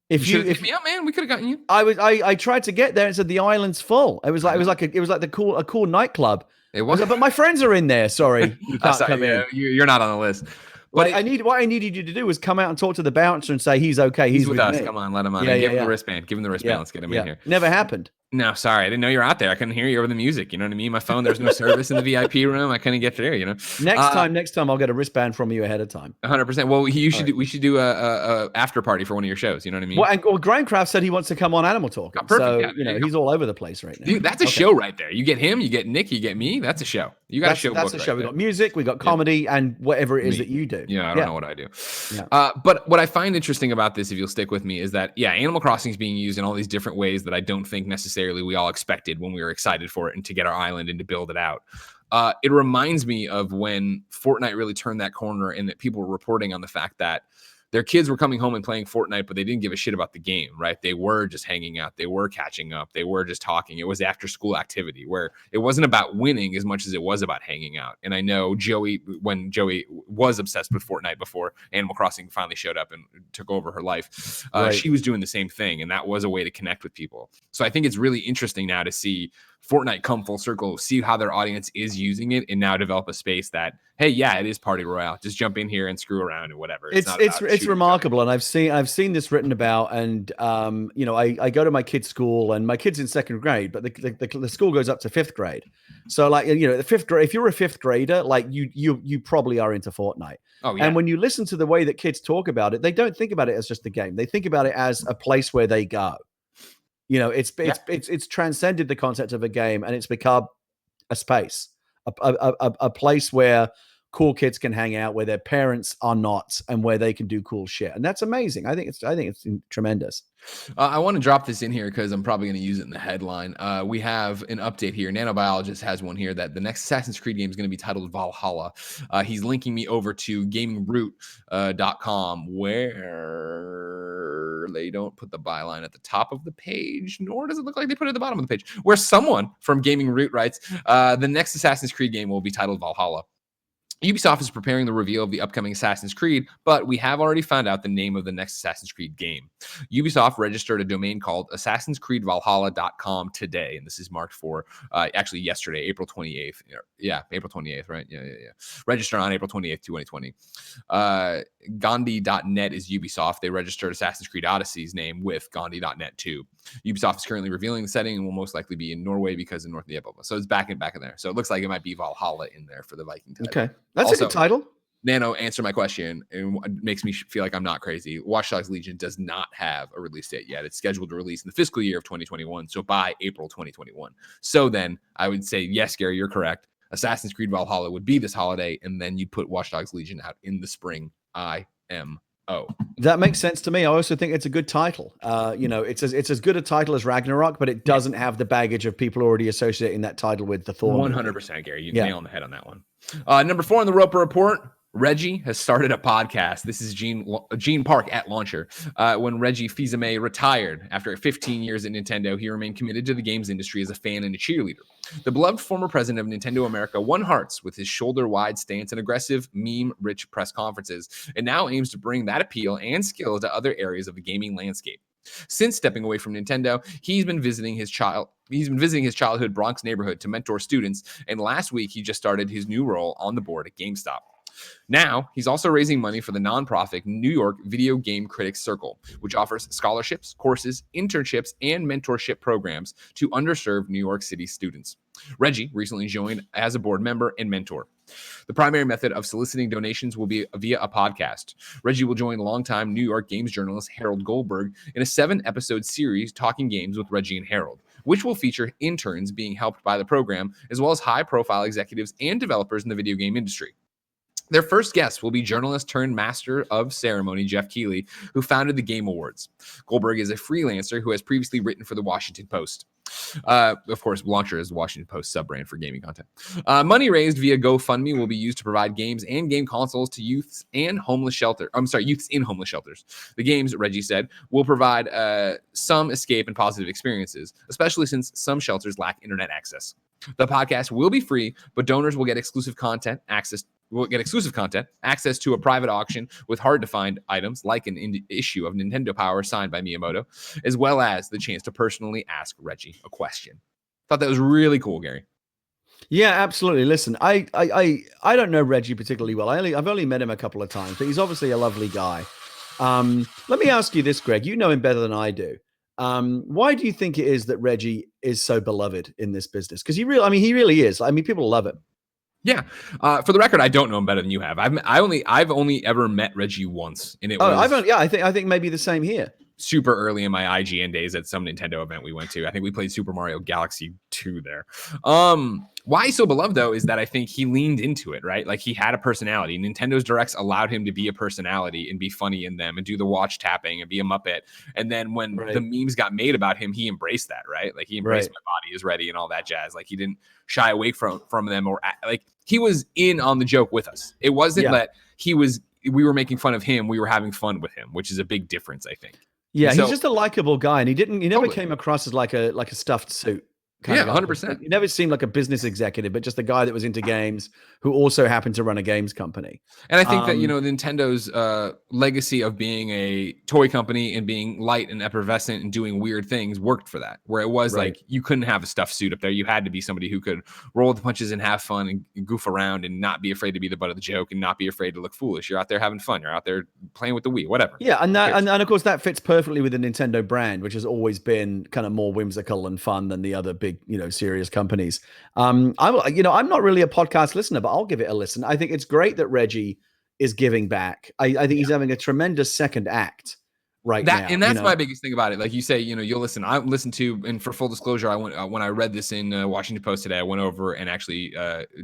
If hit me up, man, we could have gotten you. I tried to get there and said the island's full. It was like a cool nightclub. It was, but my friends are in there. Sorry, you can't come in. You're not on the list. But what I needed you to do was come out and talk to the bouncer and say he's okay. He's with us. Me. Come on, let him on. Give him the wristband. Give him the wristband. Let's get him in here. Never happened. No, sorry. I didn't know you were out there. I couldn't hear you over the music. You know what I mean? My phone, there's no service in the VIP room. I couldn't get through, Next time I'll get a wristband from you ahead of time. 100%. Well, we should do a after party for one of your shows. You know what I mean? Well, Grimecraft said he wants to come on Animal Talk. Oh, perfect. So, he's all over the place right now. Dude, that's a show right there. You get him, you get Nick, you get me. That's a show. You got a show. That's a show. We got music, we got comedy, and whatever it is that you do. Yeah, I don't know what I do. Yeah. But what I find interesting about this, if you'll stick with me, is that Animal Crossing is being used in all these different ways that I don't think necessarily we all expected when we were excited for it and to get our island and to build it out. It reminds me of when Fortnite really turned that corner and that people were reporting on the fact that their kids were coming home and playing Fortnite, but they didn't give a shit about the game, right? They were just hanging out. They were catching up. They were just talking. It was after school activity where it wasn't about winning as much as it was about hanging out. And I know when Joey was obsessed with Fortnite before Animal Crossing finally showed up and took over her life, she was doing the same thing. And that was a way to connect with people. So I think it's really interesting now to see Fortnite come full circle, see how their audience is using it, and now develop a space that, hey, yeah, it is Party Royale. Just jump in here and screw around and whatever. It's remarkable, and I've seen this written about, and you know, I go to my kid's school, and my kid's in second grade, but the school goes up to fifth grade. So like, you know, the fifth grade, if you're a fifth grader, like you probably are into Fortnite. Oh yeah. And when you listen to the way that kids talk about it, they don't think about it as just a game. They think about it as a place where they go. You know, it's transcended the concept of a game, and it's become a space, a place where cool kids can hang out, where their parents are not, and where they can do cool shit. And that's amazing. I think it's tremendous. I want to drop this in here because I'm probably going to use it in the headline. We have an update here. Nano Biologist has one here that the next Assassin's Creed game is going to be titled Valhalla. He's linking me over to gamingroot.com where they don't put the byline at the top of the page, nor does it look like they put it at the bottom of the page, where someone from Gaming Root writes, the next Assassin's Creed game will be titled Valhalla. Ubisoft is preparing the reveal of the upcoming Assassin's Creed, but we have already found out the name of the next Assassin's Creed game. Ubisoft registered a domain called Assassin'sCreedValhalla.com today, and this is marked for actually yesterday, April 28th. Yeah, April 28th, right? Yeah. Registered on April 28th, 2020. Gandhi.net is Ubisoft. They registered Assassin's Creed Odyssey's name with Gandhi.net too. Ubisoft is currently revealing the setting and will most likely be in Norway because in North of the Epoch. So it's back in there. So it looks like it might be Valhalla in there for the Viking title. Okay. That's also a good title. Nano, answer my question, and it makes me feel like I'm not crazy. Watch Dogs Legion does not have a release date yet. It's scheduled to release in the fiscal year of 2021, so by April 2021. So then I would say, yes, Gary, you're correct. Assassin's Creed Valhalla would be this holiday, and then you'd put Watch Dogs Legion out in the spring. IMO. That makes sense to me. I also think it's a good title. You know, it's as good a title as Ragnarok, but it doesn't have the baggage of people already associating that title with the Thor. 100%, Gary. You nail on the head on that one. Number 4 on the Roper Report. Reggie has started a podcast. This is Gene Park at Launcher. When Reggie Fils-Aimé retired after 15 years at Nintendo, he remained committed to the games industry as a fan and a cheerleader. The beloved former president of Nintendo America won hearts with his shoulder-wide stance and aggressive, meme-rich press conferences, and now aims to bring that appeal and skill to other areas of the gaming landscape. Since stepping away from Nintendo, he's been visiting his childhood Bronx neighborhood to mentor students, and last week he just started his new role on the board at GameStop. Now, he's also raising money for the nonprofit New York Video Game Critics Circle, which offers scholarships, courses, internships, and mentorship programs to underserved New York City students. Reggie recently joined as a board member and mentor. The primary method of soliciting donations will be via a podcast. Reggie will join longtime New York games journalist Harold Goldberg in a 7-episode series, Talking Games with Reggie and Harold, which will feature interns being helped by the program, as well as high-profile executives and developers in the video game industry. Their first guest will be journalist turned master of ceremony Jeff Keighley, who founded the Game Awards. Goldberg is a freelancer who has previously written for the Washington Post. Of course, Launcher is the Washington Post sub-brand for gaming content. Money raised via GoFundMe will be used to provide games and game consoles to youths in homeless shelters. The games, Reggie said, will provide some escape and positive experiences, especially since some shelters lack internet access. The podcast will be free, but donors will get exclusive content, access to a private auction with hard-to-find items like an issue of Nintendo Power signed by Miyamoto, as well as the chance to personally ask Reggie a question. Thought that was really cool, Gary. Yeah, absolutely. Listen, I don't know Reggie particularly well. I've only met him a couple of times, but he's obviously a lovely guy. Let me ask you this, Greg. You know him better than I do. Why do you think it is that Reggie is so beloved in this business? Because he really is. I mean, people love him. Yeah. For the record, I don't know him better than you have. I've only ever met Reggie once, and I think maybe the same here. Super early in my IGN days at some Nintendo event we went to. I think we played Super Mario Galaxy 2 there. Why he's so beloved, though, is that I think he leaned into it, right? Like, he had a personality. Nintendo's Directs allowed him to be a personality and be funny in them and do the watch tapping and be a Muppet. And then when the memes got made about him, he embraced that, right? Like, he embraced My Body Is Ready and all that jazz. Like, he didn't shy away from them, or like, he was in on the joke with us. It wasn't that we were making fun of him. We were having fun with him, which is a big difference, I think. Yeah, he's just a likable guy, and he never came across as like a stuffed suit. kind of 100%. He never seemed like a business executive, but just a guy that was into games who also happened to run a games company. And I think that, Nintendo's legacy of being a toy company and being light and effervescent and doing weird things worked for that, where it was like you couldn't have a stuffed suit up there. You had to be somebody who could roll the punches and have fun and goof around and not be afraid to be the butt of the joke and not be afraid to look foolish. You're out there having fun. You're out there playing with the Wii, whatever. Yeah, and of course that fits perfectly with the Nintendo brand, which has always been kind of more whimsical and fun than the other big, serious companies. I'm not really a podcast listener, but I'll give it a listen. I think it's great that Reggie is giving back. I think he's having a tremendous second act right now. And that's my biggest thing about it. Like you say, you'll listen. I listened to, and for full disclosure, I went when I read this in Washington Post today, I went over and actually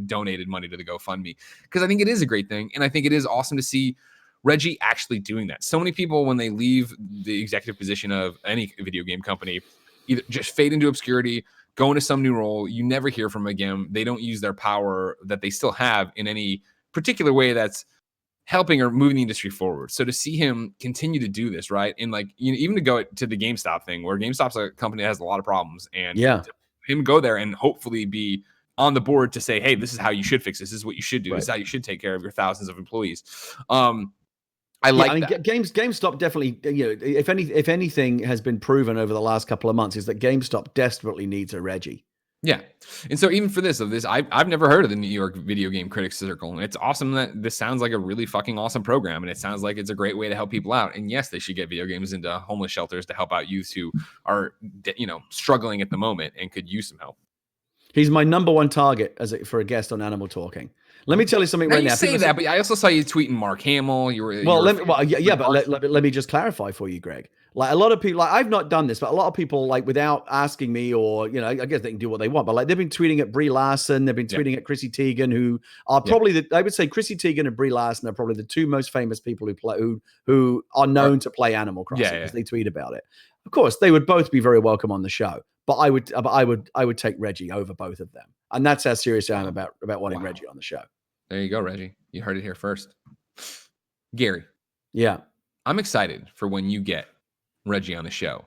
donated money to the GoFundMe because I think it is a great thing, and I think it is awesome to see Reggie actually doing that. So many people, when they leave the executive position of any video game company, either just fade into obscurity, go into some new role. You never hear from them again. They don't use their power that they still have in any particular way that's helping or moving the industry forward. So to see him continue to do this, right? And like, even to go to the GameStop thing, where GameStop's a company that has a lot of problems, and him go there and hopefully be on the board to say, hey, this is how you should fix this. This is what you should do. This is how you should take care of your thousands of employees. I mean, that. GameStop definitely, if anything has been proven over the last couple of months, is that GameStop desperately needs a Reggie. Yeah. And so even for this, I've never heard of the New York Video Game Critics Circle. And it's awesome that this sounds like a really fucking awesome program. And it sounds like it's a great way to help people out. And yes, they should get video games into homeless shelters to help out youths who are, struggling at the moment and could use some help. He's my number one target for a guest on Animal Talking. Let me tell you something right now. You say that, but I also saw you tweeting Mark Hamill. Let me just clarify for you, Greg. Like a lot of people, like I've not done this, but a lot of people, like without asking me, or I guess they can do what they want. But like they've been tweeting at Brie Larson, they've been tweeting at Chrissy Teigen, who are probably I would say Chrissy Teigen and Brie Larson are probably the two most famous people who are known to play Animal Crossing because they tweet about it. Of course, they would both be very welcome on the show. But I would take Reggie over both of them, and that's how serious I am about wanting Reggie on the show. There you go, Reggie. You heard it here first. Gary. Yeah, I'm excited for when you get Reggie on the show,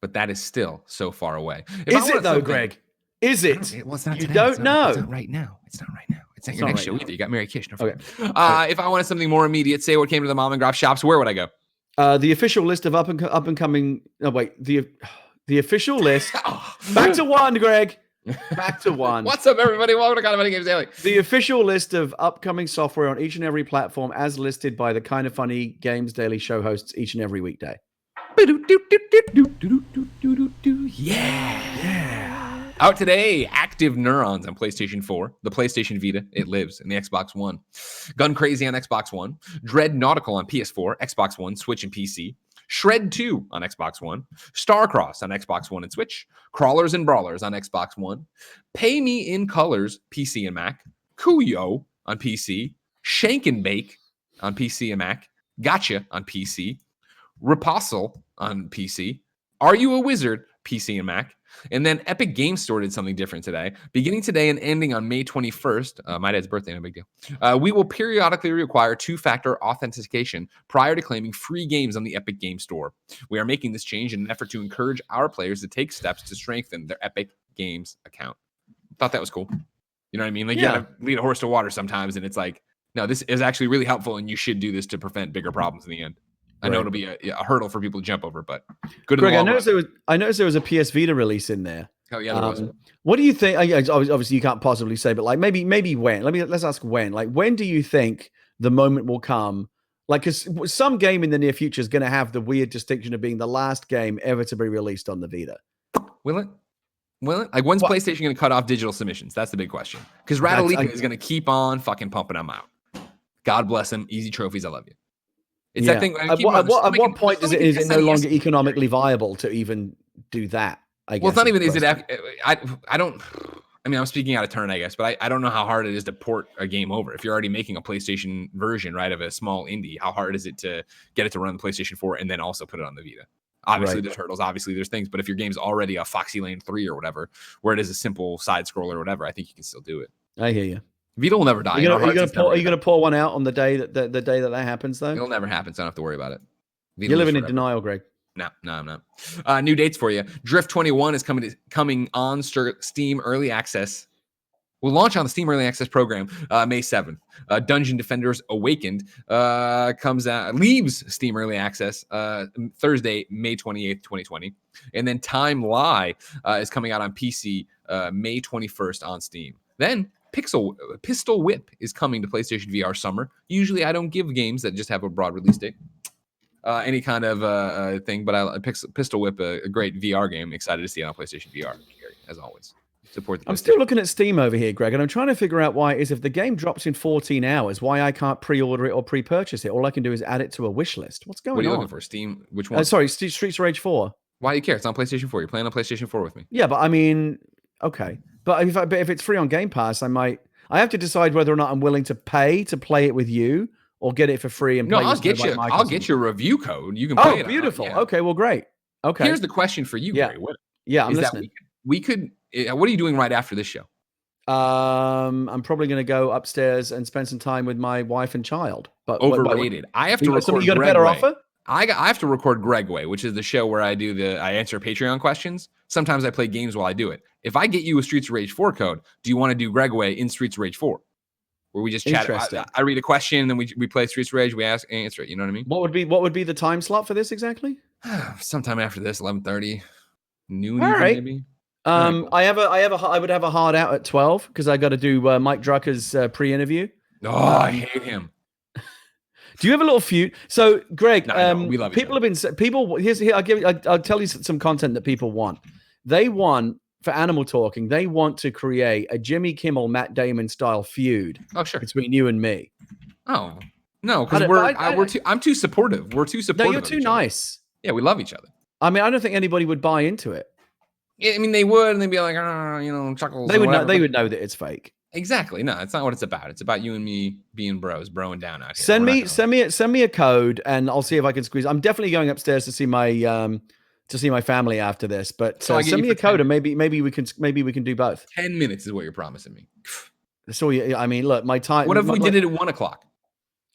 but that is still so far away. Is it though, Greg? Is it? Well, it's not you today. Don't know. It's not right now. It's not right now. It's not your next show either. You got Mary Kish. Okay. If I wanted something more immediate, say what came to the Mom and Graf shops, where would I go? The official list of up and coming. No, wait. The official list. Back to one, Greg. Back to one. What's up, everybody? Welcome to Kind of Funny Games Daily. The official list of upcoming software on each and every platform, as listed by the Kind of Funny Games Daily show hosts each and every weekday. Yeah. Out today, Active Neurons on PlayStation 4, the PlayStation Vita, it lives, and the Xbox One. Gun Crazy on Xbox One. Dread Nautical on PS4, Xbox One, Switch, and PC. Shred 2 on Xbox One, Starcross on Xbox One and Switch, Crawlers and Brawlers on Xbox One, Pay Me in Colors, PC and Mac, Kuyo on PC, Shank and Bake on PC and Mac, Gotcha on PC, Ripossle on PC, Are You a Wizard, PC and Mac, and then Epic Games Store did something different today. Beginning today and ending on May 21st, my dad's birthday, no big deal, we will periodically require two-factor authentication prior to claiming free games on the Epic Games Store. We are making this change in an effort to encourage our players to take steps to strengthen their Epic Games account. Thought that was cool. You know what I mean? Like, you gotta lead a horse to water sometimes, and it's like, no, this is actually really helpful, and you should do this to prevent bigger problems in the end. I know it'll be a hurdle for people to jump over, but good. Greg, I noticed there was a PS Vita release in there. Oh yeah, there was. What do you think? Obviously, you can't possibly say, but like maybe when. Let's ask when. Like, when do you think the moment will come? Like, because some game in the near future is going to have the weird distinction of being the last game ever to be released on the Vita. Will it? Like, when's PlayStation going to cut off digital submissions? That's the big question. Because Radalika is going to keep on fucking pumping them out. God bless him. Easy trophies. I love you. It's that thing. At what point is it no longer economically viable to even do that? I guess. Well, it's not even. Is it? I don't. I mean, I'm speaking out of turn, I guess, but I don't know how hard it is to port a game over. If you're already making a PlayStation version, right, of a small indie, how hard is it to get it to run the PlayStation 4 and then also put it on the Vita? Obviously, there's hurdles. Obviously, there's things. But if your game's already a Foxy Lane 3 or whatever, where it is a simple side scroller or whatever, I think you can still do it. I hear you. Vita will never die. Are you going to pour one out on the day that happens, though? It'll never happen, so I don't have to worry about it. You're living in denial, Greg. No, I'm not. New dates for you. Drift 21 is coming on Steam Early Access. Will launch on the Steam Early Access program May 7th. Dungeon Defenders Awakened leaves Steam Early Access Thursday, May 28th, 2020. And then Time Lie is coming out on PC May 21st on Steam. Then Pistol Whip is coming to PlayStation VR summer. Usually I don't give games that just have a broad release date. Any kind of thing, but Pistol Whip, a great VR game. Excited to see it on PlayStation VR, Gary, as always. Support the I'm still looking at Steam over here, Greg, and I'm trying to figure out why it is if the game drops in 14 hours, why I can't pre-order it or pre-purchase it. All I can do is add it to a wish list. What's going on? What are you looking for? Steam? Which one? Sorry, Streets of Rage 4. Why do you care? It's on PlayStation 4. You're playing on PlayStation 4 with me. Yeah, but I mean, okay. But if it's free on Game Pass, I have to decide whether or not I'm willing to pay to play it with you or get it for free and play. No, I'll get your review code. You can play it. Oh, beautiful. Okay, well, great. Okay. Here's the question for you, Gary. I'm listening. We could. What are you doing right after this show? I'm probably going to go upstairs and spend some time with my wife and child. But overrated. I have to record. You got a better offer? I have to record Gregway, which is the show where I answer Patreon questions. Sometimes I play games while I do it. If I get you a Streets of Rage 4 code, do you want to do Gregway in Streets of Rage 4? Where we just chat. I read a question, and then we play Streets of Rage. We answer it. You know what I mean? What would be the time slot for this exactly? Sometime after this, 11:30, noon, right. maybe. I would have a hard out at 12 because I got to do Mike Drucker's pre-interview. Oh, I hate him. Do you have a little feud? So, Greg, we love people have been I'll tell you some content that people want. They want for Animal Talking. They want to create a Jimmy Kimmel, Matt Damon style feud. Oh, sure. Between you and me. Oh no, because I'm too supportive. We're too supportive. No, you're too nice. Yeah, we love each other. I mean, I don't think anybody would buy into it. I mean, they would, and they'd be like, chuckles. They would know. They would know that it's fake. Exactly. No, it's not what it's about. It's about you and me being broing down out here. Send me a code, and I'll see if I can squeeze. I'm definitely going upstairs to see my family after this. But send me a code, and maybe we can do both. 10 minutes is what you're promising me. So I mean, look, my time. What if we did it at 1 o'clock?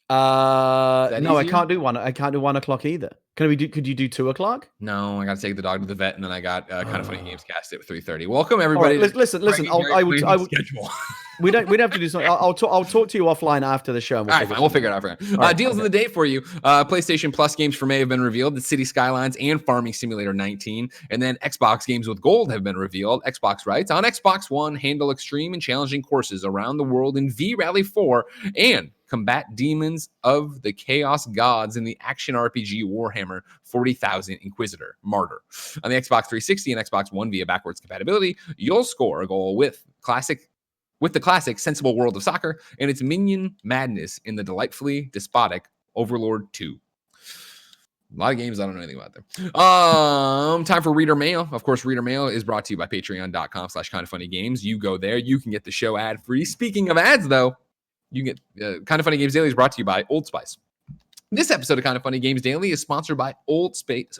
No, easier? I can't do 1. I can't do 1 o'clock either. Could you do 2 o'clock? No, I got to take the dog to the vet, and then I got kind of funny games cast at 3:30. Welcome everybody. Right, listen. I would schedule. We'd have to do something. I'll talk to you offline after the show. All right, fine. We'll figure it out. Deals of the day for you. PlayStation Plus games for May have been revealed. The City Skylines and Farming Simulator 19. And then Xbox games with gold have been revealed. Xbox Wright on Xbox One, handle extreme and challenging courses around the world in V-Rally 4 and combat demons of the Chaos Gods in the action RPG Warhammer 40,000 Inquisitor Martyr. On the Xbox 360 and Xbox One via backwards compatibility, you'll score a goal with the classic sensible world of soccer and its minion madness in the delightfully despotic Overlord 2. A lot of games I don't know anything about there. Time for Reader Mail. Of course, Reader Mail is brought to you by patreon.com/kindoffunnygames. You go there. You can get the show ad-free. Speaking of ads, though, you can get Kind of Funny Games Daily is brought to you by Old Spice. This episode of Kind of Funny Games Daily is sponsored by Old Spice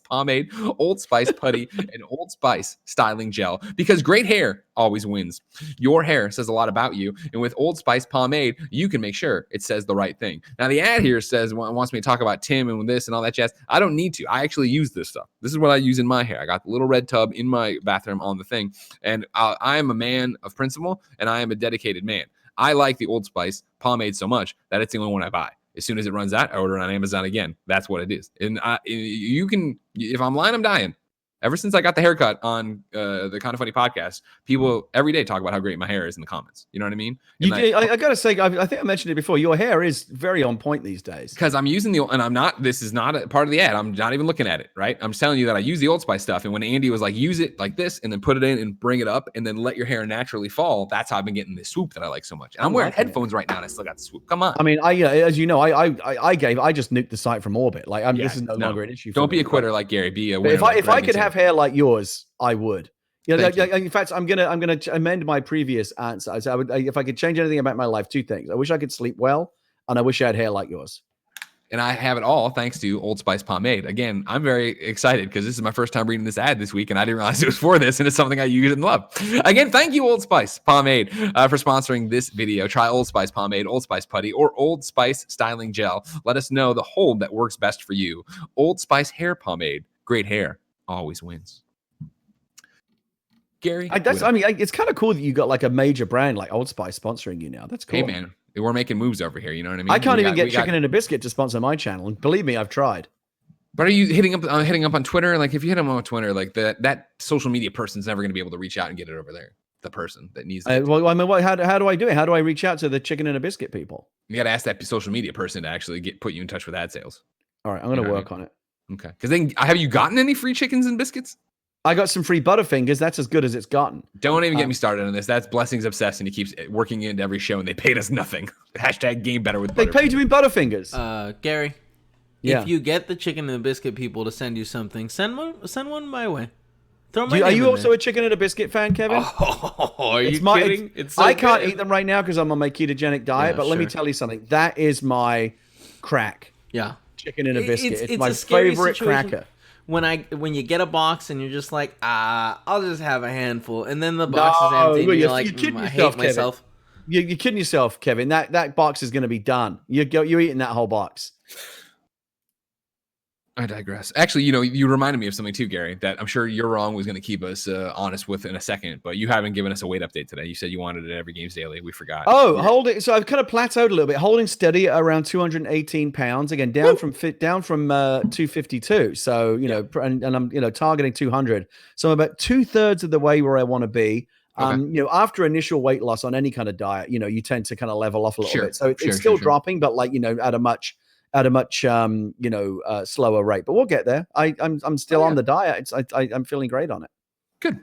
Pomade, Old Spice Putty, and Old Spice Styling Gel, because great hair always wins. Your hair says a lot about you, and with Old Spice Pomade, you can make sure it says the right thing. Now, the ad here wants me to talk about Tim and this and all that jazz. I don't need to. I actually use this stuff. This is what I use in my hair. I got the little red tub in my bathroom on the thing, and I am a man of principle, and I am a dedicated man. I like the Old Spice Pomade so much that it's the only one I buy. As soon as it runs out, I order it on Amazon again. That's what it is. And you can, if I'm lying, I'm dying. Ever since I got the haircut on the Kind of Funny podcast, people every day talk about how great my hair is in the comments. You know what I mean? I got to say, I think I mentioned it before. Your hair is very on point these days. Because I'm using this is not a part of the ad. I'm not even looking at it, right? I'm telling you that I use the Old Spice stuff. And when Andy was like, use it like this and then put it in and bring it up and then let your hair naturally fall, that's how I've been getting this swoop that I like so much. And I'm wearing headphones right now and I still got the swoop. Come on. I mean, as you know, I just nuked the site from orbit. Like, this is no longer an issue. Don't be a quitter like Gary. Be a winner. If I could have hair like yours, I would. In fact, I'm gonna amend my previous answer. If I could change anything about my life, 2 things. I wish I could sleep well, and I wish I had hair like yours. And I have it all thanks to Old Spice Pomade. Again, I'm very excited because this is my first time reading this ad this week, and I didn't realize it was for this, and it's something I use and love. Again, thank you, Old Spice Pomade, for sponsoring this video. Try Old Spice Pomade, Old Spice Putty, or Old Spice Styling Gel. Let us know the hold that works best for you. Old Spice Hair Pomade. Great hair always wins. Gary? It's kind of cool that you got like a major brand like Old Spice sponsoring you now. That's cool. Hey, man. We're making moves over here. You know what I mean? I can't even get Chicken and a Biscuit to sponsor my channel. And believe me, I've tried. But are you hitting up on Twitter? Like, if you hit them on Twitter, like that social media person's never going to be able to reach out and get it over there. The person that needs it. Well, I mean, how do I do it? How do I reach out to the Chicken and a Biscuit people? You got to ask that social media person to actually put you in touch with ad sales. All right, I'm going to work on it. Okay. Because then, have you gotten any free chickens and biscuits? I got some free Butterfingers. That's as good as it's gotten. Don't even get me started on this. That's Blessings Obsessed, and he keeps working into every show, and they paid us nothing. Hashtag game better with They paid you in Butterfingers. Gary, yeah. If you get the Chicken and the Biscuit people to send you something, send one my way. Are you also a Chicken and a Biscuit fan, Kevin? Oh, are you kidding? It's so I can't eat them right now because I'm on my ketogenic diet, but let me tell you something. That is my crack. Yeah. Chicken and a Biscuit. It's my favorite cracker. When you get a box and you're just like, I'll just have a handful, and then the box is empty, and you're like, I hate myself. You're kidding yourself, Kevin. That box is going to be done. You're eating that whole box. I digress. Actually, you reminded me of something too, Gary, that I'm sure You're Wrong was going to keep us honest with in a second, but you haven't given us a weight update today. You said you wanted it every Games Daily. We forgot. Oh, hold it. So I've kind of plateaued a little bit, holding steady at around 218 pounds. Again, down from 252. So, and I'm, targeting 200. So I'm about 2/3 of the way where I want to be. Okay. After initial weight loss on any kind of diet, you tend to kind of level off a little bit. So it's still dropping, but like, at a much slower rate, but we'll get there. I'm still on the diet. I'm feeling great on it. Good.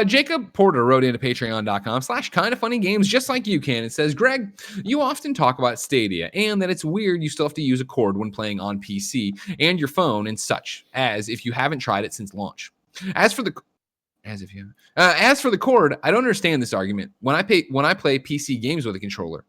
Jacob Porter wrote into patreon.com/kindoffunnygames, just like you can. It says, Greg, you often talk about Stadia and that it's weird you still have to use a cord when playing on PC and your phone and such, as if you haven't tried it since launch. As for the cord, I don't understand this argument. When I play PC games with a controller,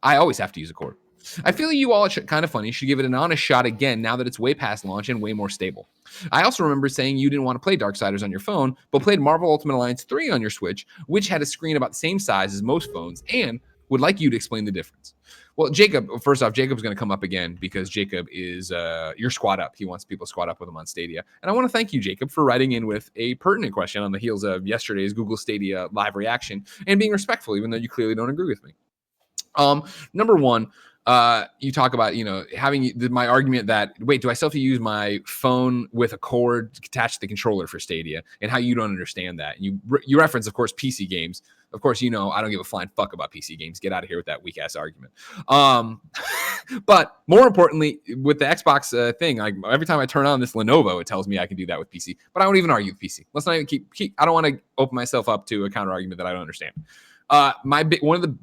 I always have to use a cord. I feel you all at Kind of Funny should give it an honest shot again now that it's way past launch and way more stable. I also remember saying you didn't want to play Darksiders on your phone, but played Marvel Ultimate Alliance 3 on your Switch, which had a screen about the same size as most phones, and would like you to explain the difference. Well, Jacob, first off, Jacob's going to come up again because Jacob is your squad up. He wants people to squad up with him on Stadia. And I want to thank you, Jacob, for writing in with a pertinent question on the heels of yesterday's Google Stadia live reaction and being respectful, even though you clearly don't agree with me. Number one, you talk about, having my argument that, wait, do I still have to use my phone with a cord attached to the controller for Stadia, and how you don't understand that. And you reference, of course, PC games. Of course, I don't give a flying fuck about PC games. Get out of here with that weak ass argument. But more importantly, with the Xbox thing, like every time I turn on this Lenovo, it tells me I can do that with PC, but I won't even argue with PC. Let's not even keep I don't want to open myself up to a counter argument that I don't understand. One of the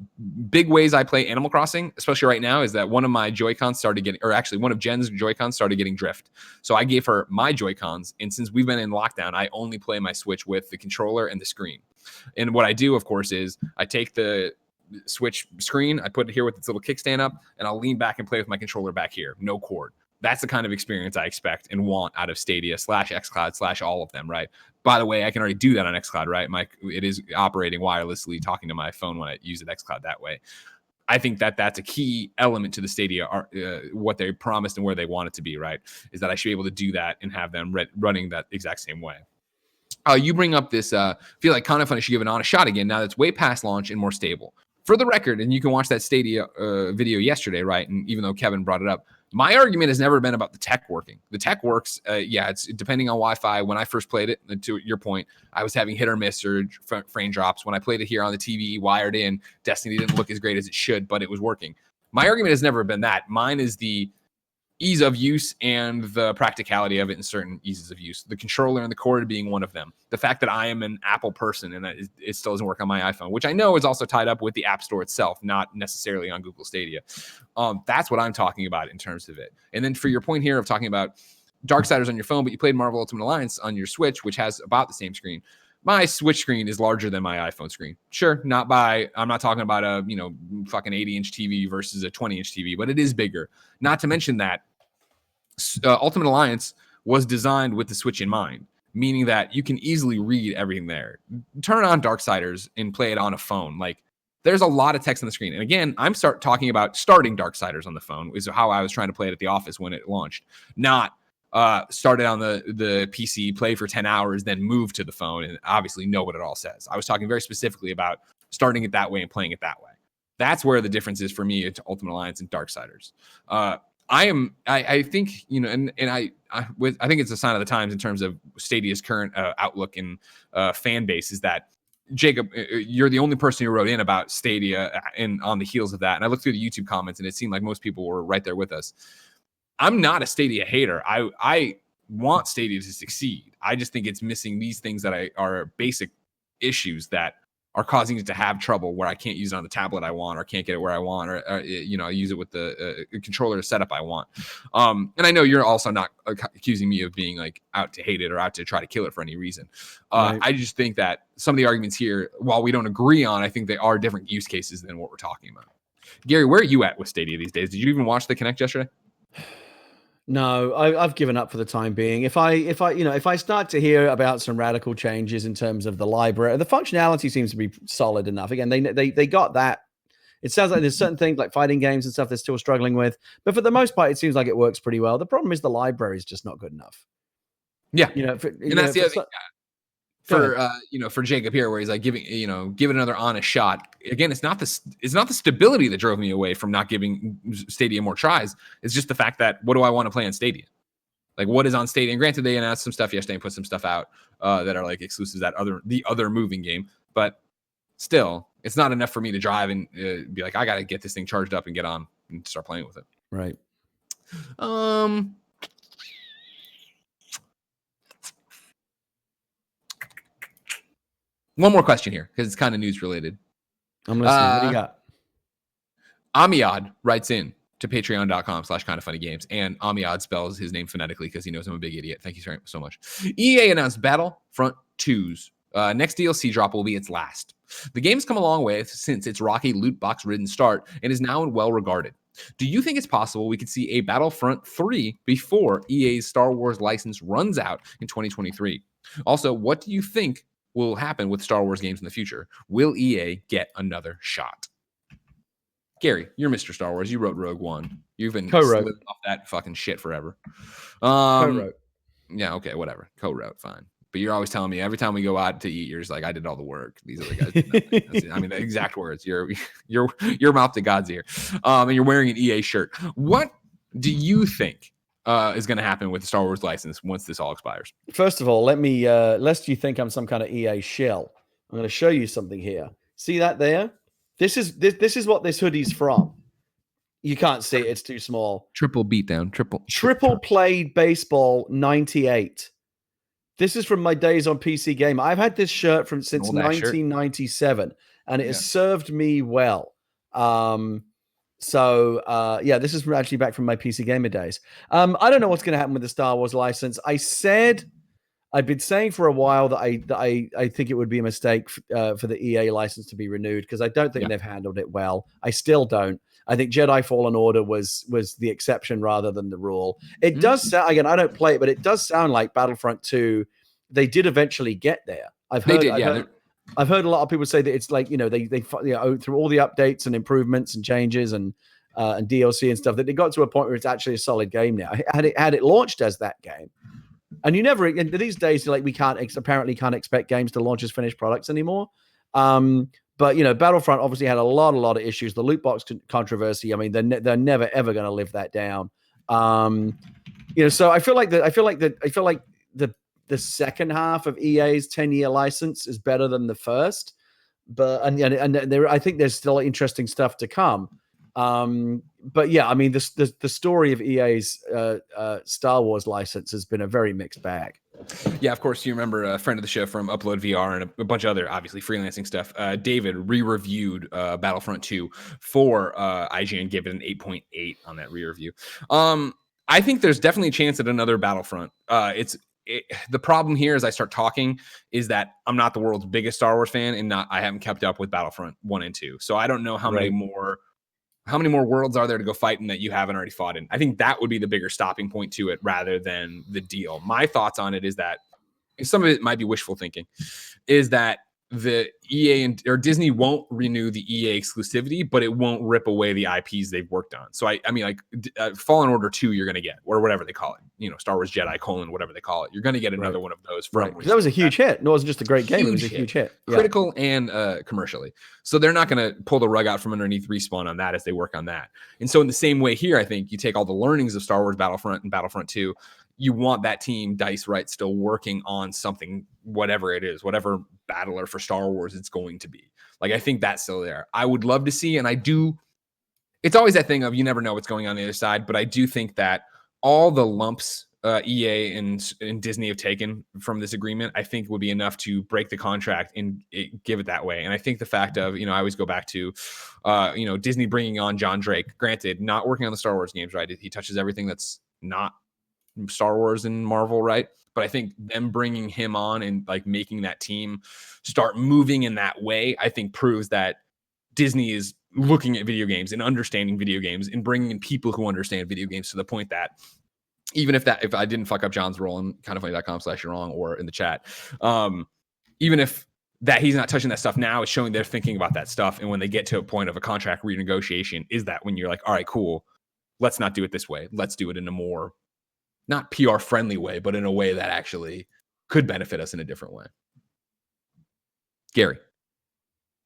big ways I play Animal Crossing, especially right now, is that one of my Joy-Cons one of Jen's Joy-Cons started getting drift. So I gave her my Joy-Cons, and since we've been in lockdown, I only play my Switch with the controller and the screen. And what I do, of course, is I take the Switch screen, I put it here with its little kickstand up, and I'll lean back and play with my controller back here, no cord. That's the kind of experience I expect and want out of Stadia /xCloud/ all of them, right? By the way, I can already do that on xCloud, right? It is operating wirelessly, talking to my phone when I use it xCloud that way. I think that's a key element to the Stadia, what they promised and where they want it to be, right? Is that I should be able to do that and have them running that exact same way. You bring up this, feel like Kind of Funny should give it an honest shot again now that's way past launch and more stable. For the record, and you can watch that Stadia video yesterday, right? And even though Kevin brought it up, my argument has never been about the tech working. The tech works, it's depending on Wi-Fi. When I first played it, and to your point, I was having hit or miss or frame drops. When I played it here on the TV, wired in, Destiny didn't look as great as it should, but it was working. My argument has never been that. Mine is the ease of use and the practicality of it in certain eases of use. The controller and the cord being one of them. The fact that I am an Apple person and that it still doesn't work on my iPhone, which I know is also tied up with the App Store itself, not necessarily on Google Stadia. That's what I'm talking about in terms of it. And then for your point here of talking about Darksiders on your phone, but you played Marvel Ultimate Alliance on your Switch, which has about the same screen. my Switch screen is larger than my iPhone screen. Sure, I'm not talking about a, fucking 80-inch TV versus a 20-inch TV, but it is bigger. Not to mention that Ultimate Alliance was designed with the Switch in mind, meaning that you can easily read everything there. Turn on Darksiders and play it on a phone. Like, there's a lot of text on the screen. And again, I'm talking about starting Darksiders on the phone, is how I was trying to play it at the office when it launched. Not started on the PC, play for 10 hours, then move to the phone and obviously know what it all says. I was talking very specifically about starting it that way and playing it that way. That's where the difference is for me to Ultimate Alliance and Darksiders. I think, I think it's a sign of the times in terms of Stadia's current outlook and fan base is that, Jacob, you're the only person who wrote in about Stadia and on the heels of that. And I looked through the YouTube comments and it seemed like most people were right there with us. I'm not a Stadia hater. I want Stadia to succeed. I just think it's missing these things that are basic issues that are causing it to have trouble, where I can't use it on the tablet I want, or can't get it where I want, or I use it with the controller setup I want. And I know you're also not accusing me of being like out to hate it or out to try to kill it for any reason. Right. I just think that some of the arguments here, while we don't agree on, I think they are different use cases than what we're talking about. Gary, where are you at with Stadia these days? Did you even watch the Connect yesterday? No, I've given up for the time being. If I start to hear about some radical changes in terms of the library, the functionality seems to be solid enough. Again, they got that. It sounds like there's certain things like fighting games and stuff they're still struggling with, but for the most part, it seems like it works pretty well. The problem is the library is just not good enough. Yeah, that's the other thing. For Jacob here, where he's like give it another honest shot. Again, it's not the stability that drove me away from not giving Stadia more tries. It's just the fact that what do I want to play on Stadia? Like, what is on Stadia? And granted, they announced some stuff yesterday and put some stuff out that are like exclusives the other moving game, but still, it's not enough for me to drive and be like, I got to get this thing charged up and get on and start playing with it. Right. One more question here, because it's kind of news related. I'm listening. What do you got? Amiad writes in to patreon.com/kindoffunnygames, and Amiad spells his name phonetically because he knows I'm a big idiot. Thank you so much. EA announced Battlefront 2's next DLC drop will be its last. The game's come a long way since its rocky loot box ridden start and is now well regarded. Do you think it's possible we could see a Battlefront 3 before EA's Star Wars license runs out in 2023? Also, what do you think will happen with Star Wars games in the future? Will EA get another shot? Gary, you're Mr. Star Wars. You wrote Rogue One. You've been living off that fucking shit forever. Co-wrote. Yeah, okay, whatever. Co-wrote, fine. But you're always telling me every time we go out to eat, you're just like, I did all the work. These other guys did nothing. I mean, the exact words. Your mouth to God's ear. And you're wearing an EA shirt. What do you think is going to happen with the Star Wars license once this all expires? First of all, let me lest you think I'm some kind of EA shill, I'm going to show you something here. See that there? This is what this hoodie's from. You can't see it; it's too small. Triple beatdown. Triple played baseball 98. This is from my days on PC Gamer. I've had this shirt since 1997, and it has served me well. This is actually back from my PC Gamer days. I don't know what's going to happen with the Star Wars license. I've been saying for a while that I think it would be a mistake for the EA license to be renewed, because I don't think they've handled it well. I still don't. I think Jedi Fallen Order was the exception rather than the rule. It does sound, again, I don't play it, but it does sound like Battlefront 2, they did eventually get there. I've heard a lot of people say that it's like, they through all the updates and improvements and changes and DLC and stuff, that it got to a point where it's actually a solid game now. Had it launched as that game, and you never, and these days, like, we apparently can't expect games to launch as finished products anymore. But Battlefront obviously had a lot of issues. The loot box controversy. I mean, they're never ever going to live that down. So I feel like the second half of EA's 10-year license is better than the first. But I think there's still interesting stuff to come. But yeah, I mean, the story of EA's Star Wars license has been a very mixed bag. Yeah, of course, you remember a friend of the show from Upload VR and a bunch of other, obviously, freelancing stuff. David re-reviewed Battlefront 2 for IGN, gave it an 8.8 on that re-review. I think there's definitely a chance at another Battlefront. It's the problem here as I start talking is that I'm not the world's biggest Star Wars fan, and I haven't kept up with Battlefront 1 and 2. So I don't know how many more worlds are there to go fight in that you haven't already fought in. I think that would be the bigger stopping point to it rather than the deal. My thoughts on it is that some of it might be wishful thinking, is that the EA or Disney won't renew the EA exclusivity, but it won't rip away the IPs they've worked on. So I mean, like Fallen Order 2, you're going to get, or whatever they call it, Star Wars Jedi : whatever they call it. You're going to get another one of those. That was a huge hit. It wasn't just a great game. It was a huge hit. Critical and commercially. So they're not going to pull the rug out from underneath Respawn on that as they work on that. And so in the same way here, I think you take all the learnings of Star Wars Battlefront and Battlefront 2, you want that team, DICE, Wright, still working on something, whatever it is, whatever battler for Star Wars it's going to be. Like, I think that's still there. I would love to see, and I do. It's always that thing of you never know what's going on the other side, but I do think that all the lumps EA and Disney have taken from this agreement, I think would be enough to break the contract and give it that way. And I think the fact of, I always go back to, Disney bringing on John Drake, granted, not working on the Star Wars games, right? He touches everything that's not Star Wars and Marvel, right? But I think them bringing him on and like making that team start moving in that way, I think proves that Disney is looking at video games and understanding video games and bringing in people who understand video games to the point that even if I didn't fuck up John's role in kindoffunny.com/wrong or in the chat, even if that he's not touching that stuff now, is showing they're thinking about that stuff. And when they get to a point of a contract renegotiation, is that when you're like, all right, cool, let's not do it this way. Let's do it in a more not PR friendly way, but in a way that actually could benefit us in a different way. Gary,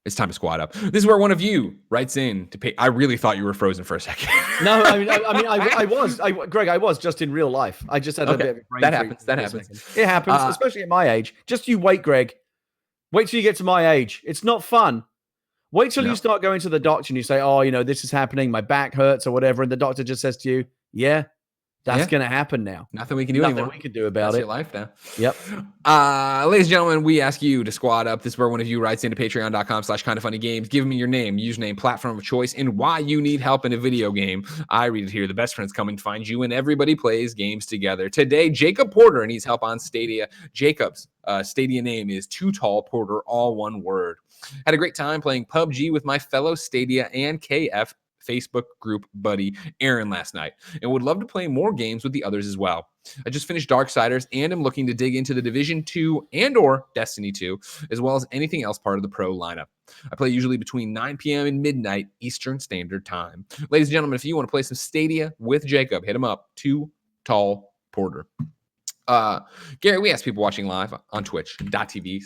it's time to squat up. This is where one of you writes in to pay. I really thought you were frozen for a second. No, I was, Greg. I was just in real life. I just had a bit of a brain that happens. That happens. It happens, especially at my age. Just you wait, Greg. Wait till you get to my age. It's not fun. Wait till you start going to the doctor and you say, "Oh, this is happening. My back hurts or whatever," and the doctor just says to you, "Yeah, that's going to happen now. Nothing we can do anymore. Nothing we can do about That's it. your life now." Yep. Ladies and gentlemen, we ask you to squad up. This is where one of you writes into patreon.com/kindoffunnygames. Give me your name, username, platform of choice, and why you need help in a video game. I read it here. The best friends come and find you, and everybody plays games together. Today, Jacob Porter needs help on Stadia. Jacob's Stadia name is TooTallPorter, all one word. Had a great time playing PUBG with my fellow Stadia and KF Facebook group buddy Aaron last night, and would love to play more games with the others as well. I just finished Darksiders and am looking to dig into the Division 2 and or Destiny 2, as well as anything else part of the pro lineup. I play usually between 9 p.m. and midnight Eastern Standard Time. Ladies and gentlemen, if you want to play some Stadia with Jacob, hit him up. TooTallPorter. Gary, we asked people watching live on twitch.tv/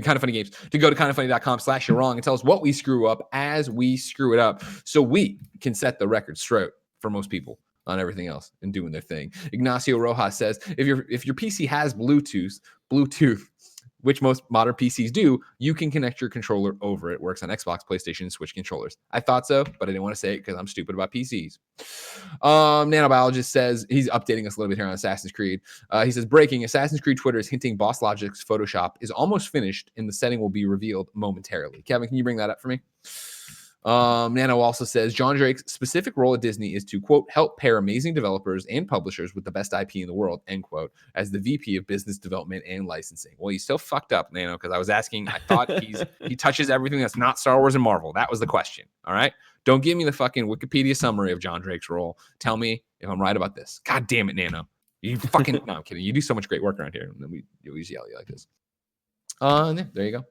kind of funny games to go to kindoffunny.com/you're-wrong and tell us what we screw up as we screw it up, so we can set the record straight for most people on everything else and doing their thing. Ignacio Rojas says, if your PC has Bluetooth, which most modern PCs do, you can connect your controller over it. Works on Xbox, PlayStation, and Switch controllers. I thought so, but I didn't want to say it because I'm stupid about PCs. Nano Biologist says, he's updating us a little bit here on Assassin's Creed. He says, breaking, Assassin's Creed Twitter is hinting Boss Logic's Photoshop is almost finished and the setting will be revealed momentarily. Kevin, can you bring that up for me? Nano also says John Drake's specific role at Disney is to, quote, help pair amazing developers and publishers with the best IP in the world, end quote, as the VP of business development and licensing. Well, he's so fucked up, Nano, because I was asking, I thought he touches everything that's not Star Wars and Marvel. That was the question. All right. Don't give me the fucking Wikipedia summary of John Drake's role. Tell me if I'm right about this. God damn it, Nano. You fucking no, I'm kidding. You do so much great work around here. And then we always yell at you like this. There you go.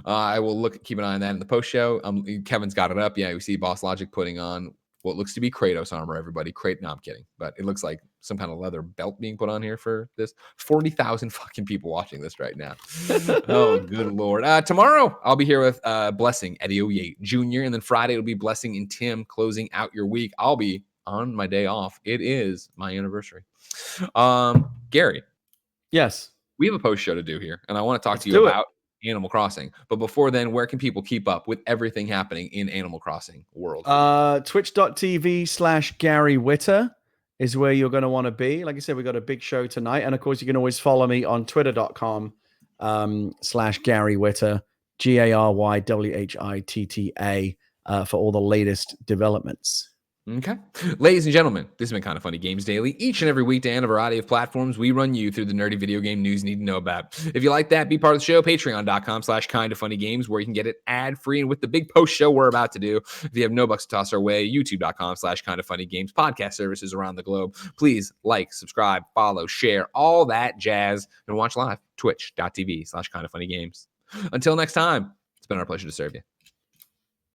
I will keep an eye on that in the post show. Kevin's got it up. Yeah, we see Boss Logic putting on what looks to be Kratos armor, everybody. No, I'm kidding. But it looks like some kind of leather belt being put on here for this. 40,000 fucking people watching this right now. Oh, good Lord. Tomorrow, I'll be here with Blessing, Eddie Oye Jr. And then Friday, it'll be Blessing and Tim closing out your week. I'll be on my day off. It is my anniversary. Gary. Yes. We have a post show to do here, and I want to talk to you about Animal Crossing. But before then, where can people keep up with everything happening in Animal Crossing world? Twitch.tv/Gary Whitta is where you're going to want to be. Like I said, we got a big show tonight. And of course, you can always follow me on twitter.com /Gary Whitta, GaryWhitta, for all the latest developments. Okay. Ladies and gentlemen, this has been Kind of Funny Games Daily. Each and every weekday on a variety of platforms, we run you through the nerdy video game news you need to know about. If you like that, be part of the show. Patreon.com/kindoffunnygames, where you can get it ad-free and with the big post show we're about to do. If you have no bucks to toss our way, youtube.com/kindoffunnygames, podcast services around the globe. Please like, subscribe, follow, share, all that jazz, and watch live. Twitch.tv/kindoffunnygames. Until next time, it's been our pleasure to serve you.